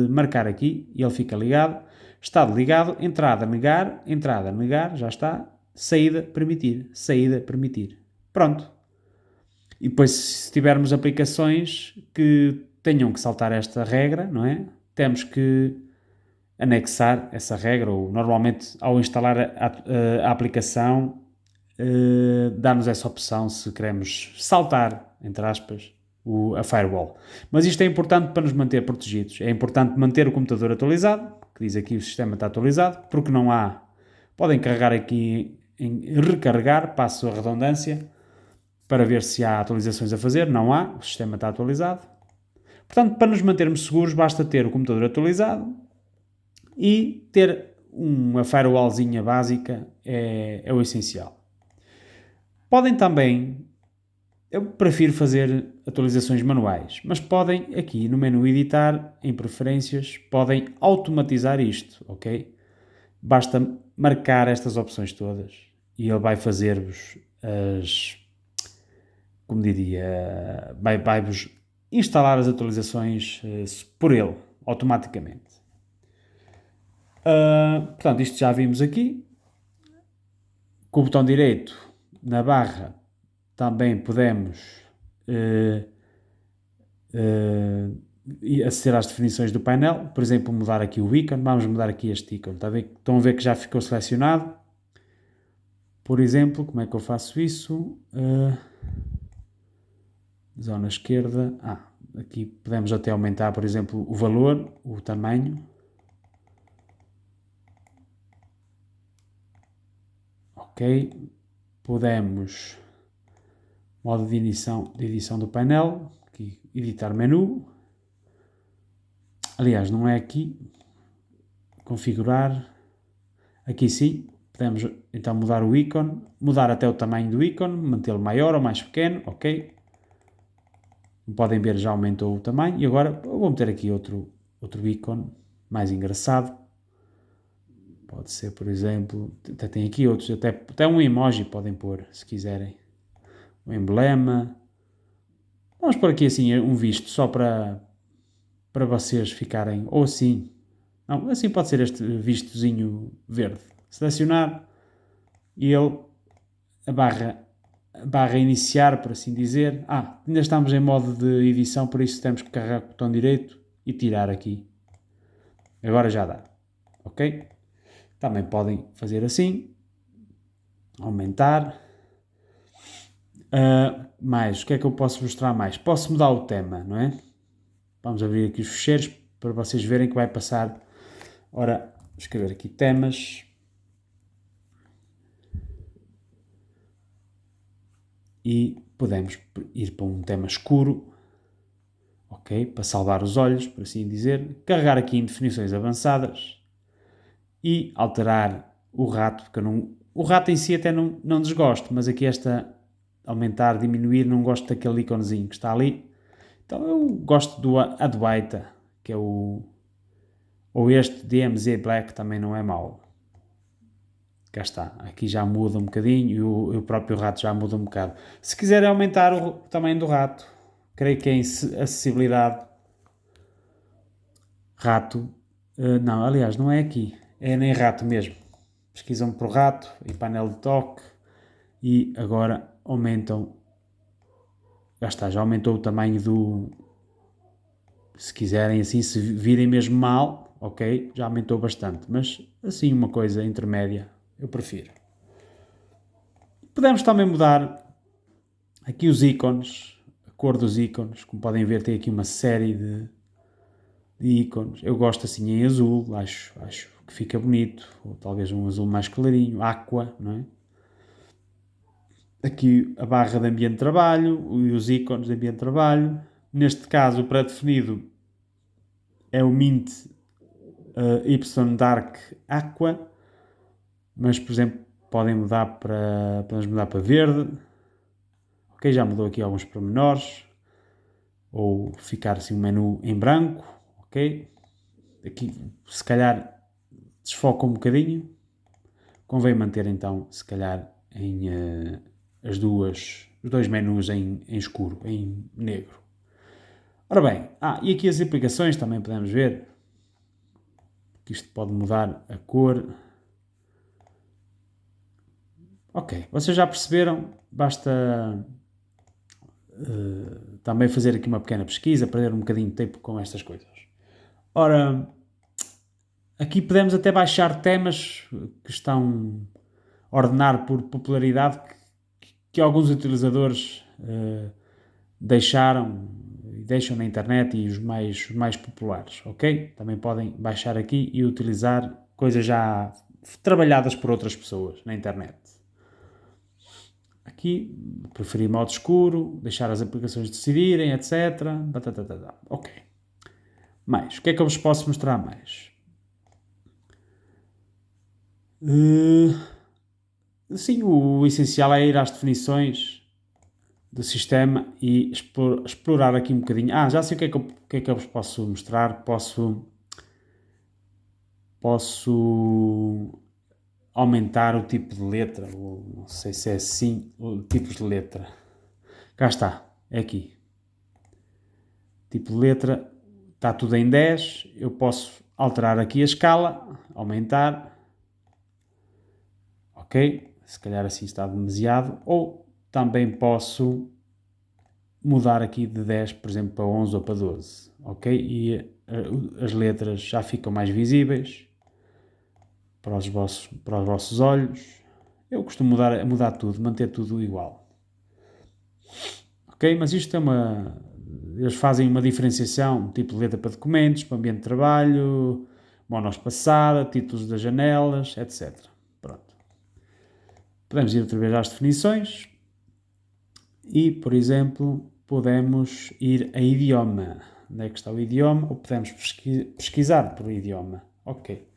marcar aqui e ele fica ligado. Estado ligado, entrada negar, já está. Saída permitir. Pronto. E depois, se tivermos aplicações que tenham que saltar esta regra, não é? Temos que anexar essa regra, ou normalmente ao instalar a aplicação dá-nos essa opção se queremos saltar, entre aspas, a firewall. Mas isto é importante para nos manter protegidos. É importante manter o computador atualizado, que diz aqui o sistema está atualizado, porque não há... Podem carregar aqui em recarregar, passo a redundância, para ver se há atualizações a fazer. Não há, o sistema está atualizado. Portanto, para nos mantermos seguros, basta ter o computador atualizado e ter uma firewallzinha básica é o essencial. Podem também, eu prefiro fazer atualizações manuais, mas podem aqui no menu editar, em preferências, podem automatizar isto, ok? Basta marcar estas opções todas e ele vai fazer-vos vai-vos instalar as atualizações por ele, automaticamente. Portanto, isto já vimos aqui. Com o botão direito na barra também podemos aceder às definições do painel. Por exemplo, mudar aqui o ícone. Vamos mudar aqui este ícone. Estão a ver que já ficou selecionado. Por exemplo, como é que eu faço isso? Zona esquerda. Aqui podemos até aumentar, por exemplo, o valor, o tamanho. Ok. Podemos modo de edição do painel. Aqui, editar menu. Aliás, não é aqui. Configurar. Aqui sim. Podemos então mudar o ícone. Mudar até o tamanho do ícone. Mantê-lo maior ou mais pequeno. Ok. Como podem ver, já aumentou o tamanho. E agora eu vou meter aqui outro ícone mais engraçado. Pode ser, por exemplo, até tem aqui outros, até um emoji podem pôr, se quiserem. Um emblema. Vamos pôr aqui assim um visto, só para para vocês ficarem, ou assim, não, assim pode ser este vistozinho verde. Selecionar e ele, a barra iniciar, por assim dizer. Ainda estamos em modo de edição, por isso temos que carregar com o botão direito e tirar aqui. Agora já dá, ok? Também podem fazer assim, aumentar. Mais, o que é que eu posso mostrar mais? Posso mudar o tema, não é? Vamos abrir aqui os ficheiros para vocês verem que vai passar. Ora, vou escrever aqui temas. E podemos ir para um tema escuro, ok? Para salvar os olhos, por assim dizer. Carregar aqui em definições avançadas e alterar o rato, porque o rato em si até não desgosto, mas aqui aumentar, diminuir, não gosto daquele iconezinho que está ali. Então eu gosto do Adwaita, que é ou este DMZ Black também não é mau. Cá está, aqui já muda um bocadinho e o próprio rato já muda um bocado. Se quiserem aumentar o tamanho do rato, creio que é em acessibilidade, rato, não, aliás, não é aqui, é nem rato mesmo. Pesquisam por rato e painel de toque e agora aumentam, já aumentou o tamanho se quiserem assim, se virem mesmo mal, ok, já aumentou bastante, mas assim uma coisa intermédia, eu prefiro. Podemos também mudar aqui os ícones, a cor dos ícones, como podem ver tem aqui uma série de ícones. Eu gosto assim em azul, acho que fica bonito, ou talvez um azul mais clarinho, aqua, não é? Aqui a barra de ambiente de trabalho e os ícones de ambiente de trabalho. Neste caso o pré-definido é o Mint Y Dark Aqua, mas por exemplo podemos mudar para verde. Ok, já mudou aqui alguns pormenores. Ou ficar assim um menu em branco, ok? Aqui se calhar desfoca um bocadinho. Convém manter então, se calhar, em os dois menus em escuro, em negro. Ora bem, e aqui as aplicações também podemos ver que isto pode mudar a cor. Ok, vocês já perceberam, basta também fazer aqui uma pequena pesquisa, perder um bocadinho de tempo com estas coisas. Ora, aqui podemos até baixar temas que estão a ordenar por popularidade que alguns utilizadores deixam na internet e os mais populares, ok? Também podem baixar aqui e utilizar coisas já trabalhadas por outras pessoas na internet. Aqui, preferir modo escuro, deixar as aplicações decidirem, etc. Ok. Mais, o que é que eu vos posso mostrar mais? Sim, o essencial é ir às definições do sistema e explorar aqui um bocadinho. Já sei o que é que eu vos posso mostrar. Posso aumentar o tipo de letra, ou não sei se é assim, o tipos de letra. Cá está, é aqui. Tipo de letra, está tudo em 10, eu posso alterar aqui a escala, aumentar, ok? Se calhar assim está demasiado, ou também posso mudar aqui de 10, por exemplo, para 11 ou para 12, ok? E as letras já ficam mais visíveis para os vossos olhos. Eu costumo mudar tudo, manter tudo igual. Ok? Mas isto eles fazem uma diferenciação, tipo de letra para documentos, para ambiente de trabalho, monospassada, títulos das janelas, etc. Pronto. Podemos ir outra vez às definições e, por exemplo, podemos ir a idioma. Onde é que está o idioma? Ou podemos pesquisar por idioma. Ok.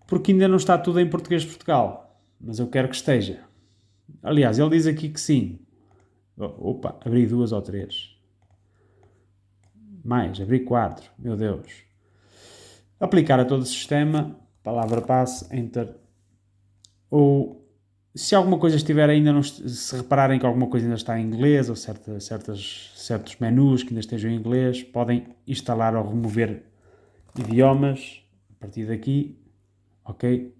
Porque ainda não está tudo em português de Portugal, mas eu quero que esteja. Aliás, ele diz aqui que sim. Opa, abri 2 ou 3. Mais, abri 4. Meu Deus. Aplicar a todo o sistema, palavra passe, enter. Ou Se alguma coisa estiver ainda, se repararem que alguma coisa ainda está em inglês, ou certos menus que ainda estejam em inglês, podem instalar ou remover idiomas a partir daqui, ok?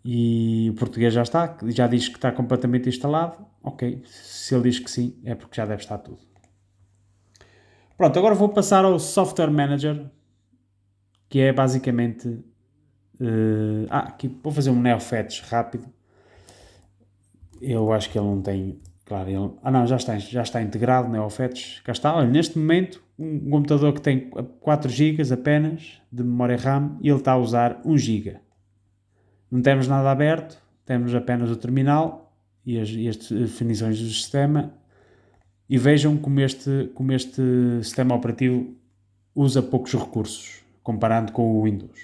E o português já está, já diz que está completamente instalado, ok? Se ele diz que sim, é porque já deve estar tudo. Pronto, agora vou passar ao Software Manager, que é basicamente... aqui vou fazer um NeoFetch rápido. Eu acho que ele não tem... Claro, ele... não, já está integrado, NeoFetch. Cá está, olha, neste momento, um computador que tem 4 GB apenas de memória RAM e ele está a usar 1 GB. Não temos nada aberto, temos apenas o terminal e as definições do sistema. E vejam como este sistema operativo usa poucos recursos, comparando com o Windows.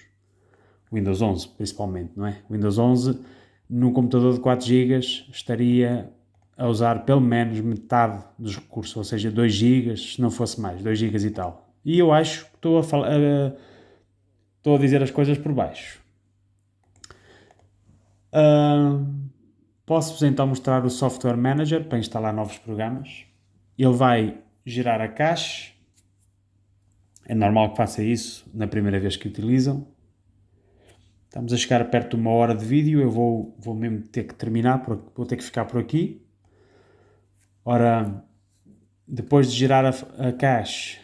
Windows 11, principalmente, não é? Windows 11, num computador de 4 GB, estaria a usar pelo menos metade dos recursos, ou seja, 2 GB, se não fosse mais, 2 GB e tal. E eu acho que estou a dizer as coisas por baixo. Posso-vos então mostrar o Software Manager para instalar novos programas. Ele vai gerar a cache. É normal que faça isso na primeira vez que utilizam. Estamos a chegar perto de 1 hora de vídeo. Eu vou mesmo ter que terminar, vou ter que ficar por aqui. Ora, depois de gerar a cache,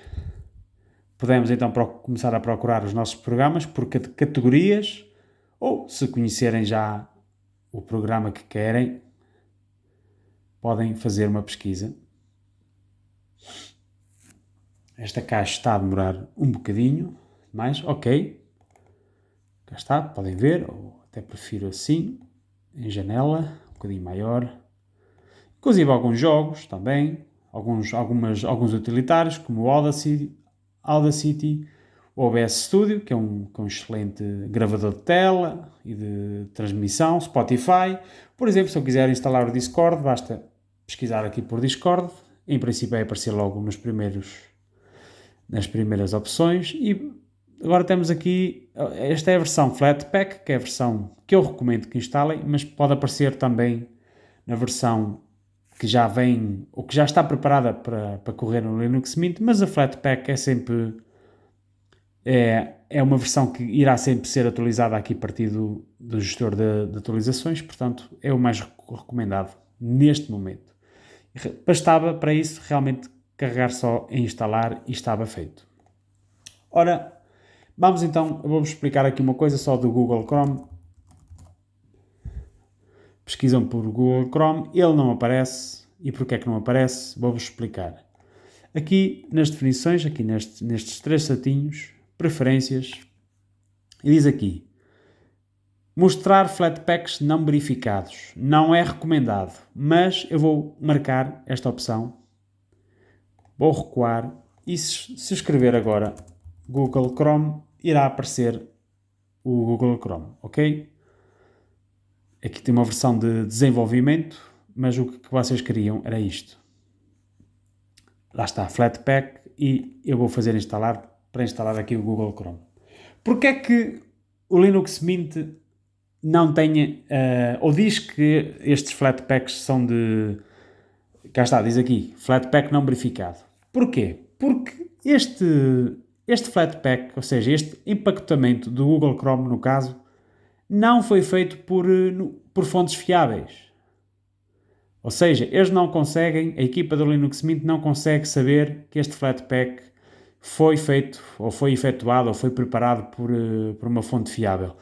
podemos então começar a procurar os nossos programas por categorias, ou se conhecerem já o programa que querem, podem fazer uma pesquisa. Esta caixa está a demorar um bocadinho mais, ok. Cá está, podem ver, ou até prefiro assim, em janela, um bocadinho maior. Inclusive alguns jogos também, alguns utilitários, como o Audacity, o OBS Studio, que é um excelente gravador de tela e de transmissão, Spotify. Por exemplo, se eu quiser instalar o Discord, basta pesquisar aqui por Discord. Em princípio vai aparecer logo nas primeiras opções. E agora temos aqui, esta é a versão Flatpak, que é a versão que eu recomendo que instalem, mas pode aparecer também na versão que já vem, ou que já está preparada para correr no Linux Mint, mas a Flatpak é sempre... É uma versão que irá sempre ser atualizada aqui a partir do gestor de atualizações, portanto é o mais recomendado neste momento. Bastava para isso realmente carregar só em instalar e estava feito. Ora, vamos então, eu vou-vos explicar aqui uma coisa só do Google Chrome. Pesquisam por Google Chrome, ele não aparece. E porquê é que não aparece? Vou-vos explicar. Aqui nas definições, aqui nestes 3 setinhos, preferências, e diz aqui: mostrar Flatpaks não verificados. Não é recomendado, mas eu vou marcar esta opção. Vou recuar e se escrever agora Google Chrome, irá aparecer o Google Chrome, ok? Aqui tem uma versão de desenvolvimento, mas o que vocês queriam era isto. Lá está, Flatpak, e eu vou fazer para instalar aqui o Google Chrome. Porquê é que o Linux Mint não tem, ou diz que estes Flatpaks são de... Cá está, diz aqui, Flatpak não verificado. Porquê? Porque este Flatpak, ou seja, este empacotamento do Google Chrome, no caso, não foi feito por fontes fiáveis. Ou seja, eles não conseguem, a equipa do Linux Mint não consegue saber que este Flatpak foi feito, ou foi efetuado, ou foi preparado por uma fonte fiável.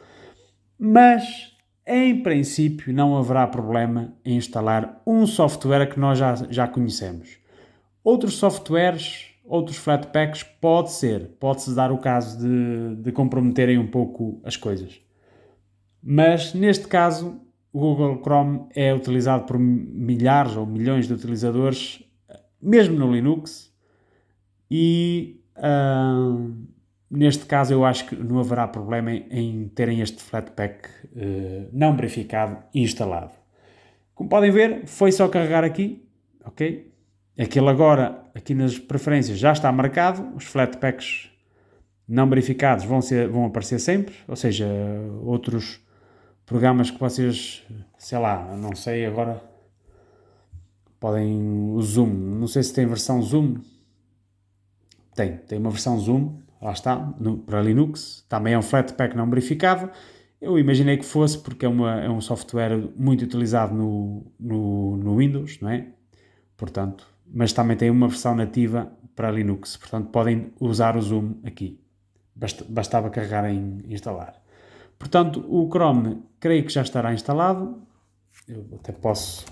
Mas, em princípio, não haverá problema em instalar um software que nós já conhecemos. Outros softwares, outros Flatpaks, pode-se dar o caso de comprometerem um pouco as coisas. Mas, neste caso, o Google Chrome é utilizado por milhares ou milhões de utilizadores, mesmo no Linux, e neste caso eu acho que não haverá problema em terem este Flatpak não verificado e instalado. Como podem ver, foi só carregar aqui, ok? Aquilo agora, aqui nas preferências, já está marcado, os Flatpaks não verificados vão aparecer sempre, ou seja, outros programas que vocês, sei lá, não sei agora, podem, o Zoom, não sei se tem versão Zoom, tem uma versão Zoom, lá está, para Linux, também é um Flatpak não verificado. Eu imaginei que fosse porque é um software muito utilizado no Windows, não é? Portanto, mas também tem uma versão nativa para Linux, portanto podem usar o Zoom aqui. Bastava carregar em instalar. Portanto, o Chrome creio que já estará instalado. Eu até posso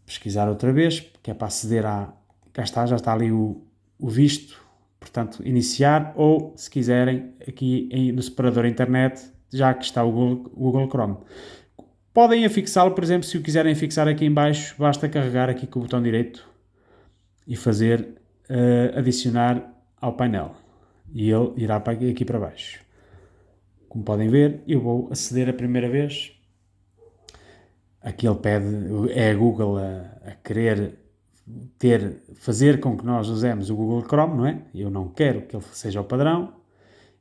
pesquisar outra vez, que é para aceder a... Cá está, já está ali o visto. Portanto, iniciar, ou se quiserem, aqui no separador internet, já que está o Google Chrome. Podem afixá-lo, por exemplo, se o quiserem fixar aqui em baixo, basta carregar aqui com o botão direito e fazer adicionar ao painel. E ele irá aqui para baixo. Como podem ver, eu vou aceder a primeira vez. Aqui ele pede, é a Google a querer fazer com que nós usemos o Google Chrome, não é? Eu não quero que ele seja o padrão.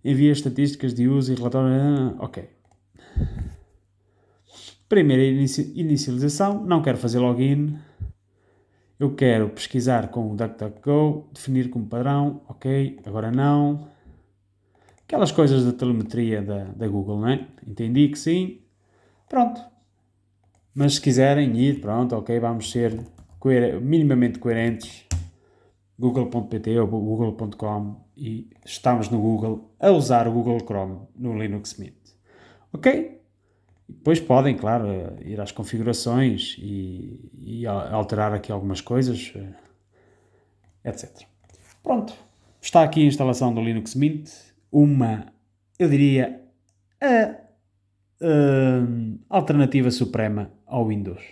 Envia estatísticas de uso e relatório. Ok. Primeira inicialização. Não quero fazer login. Eu quero pesquisar com o DuckDuckGo, definir como padrão. Ok. Agora não. Aquelas coisas da telemetria da Google, não é? Entendi que sim. Pronto. Mas se quiserem ir, pronto, ok, vamos ser minimamente coerentes. Google.pt ou Google.com e estamos no Google a usar o Google Chrome no Linux Mint. Ok? Depois podem, claro, ir às configurações e alterar aqui algumas coisas, etc. Pronto. Está aqui a instalação do Linux Mint. Eu diria, a alternativa suprema ao Windows.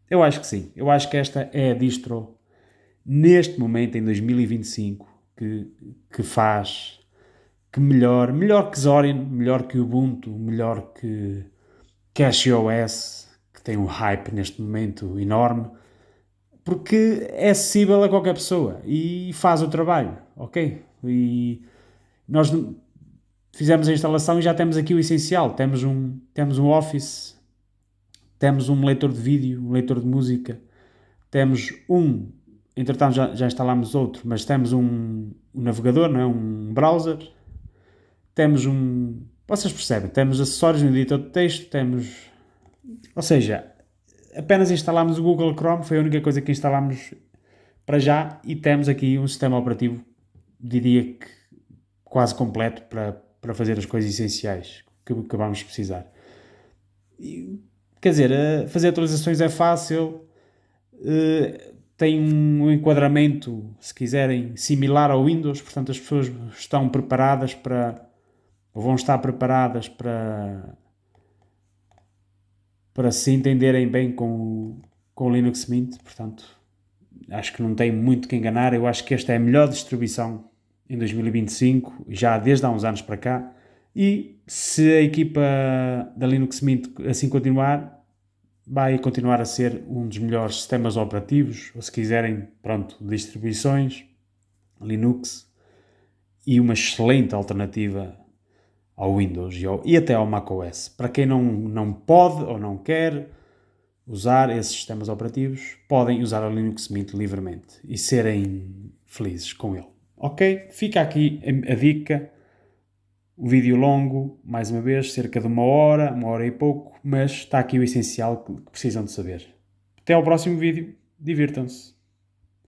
Eu acho que sim. Eu acho que esta é a distro, neste momento, em 2025, que faz, que melhor que Zorin, melhor que Ubuntu, melhor que CashOS, que tem um hype neste momento enorme, porque é acessível a qualquer pessoa e faz o trabalho, ok? E nós fizemos a instalação e já temos aqui o essencial. Temos um Office, temos um leitor de vídeo, um leitor de música, temos entretanto já instalámos outro, mas temos um navegador, não é? Um browser, temos vocês percebem, temos acessórios no editor de texto, ou seja, apenas instalámos o Google Chrome, foi a única coisa que instalámos para já, e temos aqui um sistema operativo, diria que quase completo para fazer as coisas essenciais que vamos precisar. Quer dizer, fazer atualizações é fácil, tem um enquadramento, se quiserem, similar ao Windows, portanto as pessoas estão preparadas ou vão estar preparadas para se entenderem bem com o Linux Mint, portanto acho que não tem muito que enganar. Eu acho que esta é a melhor distribuição em 2025, já desde há uns anos para cá, e se a equipa da Linux Mint assim continuar, vai continuar a ser um dos melhores sistemas operativos, ou se quiserem, pronto, distribuições Linux, e uma excelente alternativa ao Windows e até ao macOS. Para quem não pode ou não quer usar esses sistemas operativos, podem usar o Linux Mint livremente e serem felizes com ele. Ok? Fica aqui a dica. Um vídeo longo, mais uma vez, cerca de uma hora e pouco, mas está aqui o essencial que precisam de saber. Até ao próximo vídeo. Divirtam-se.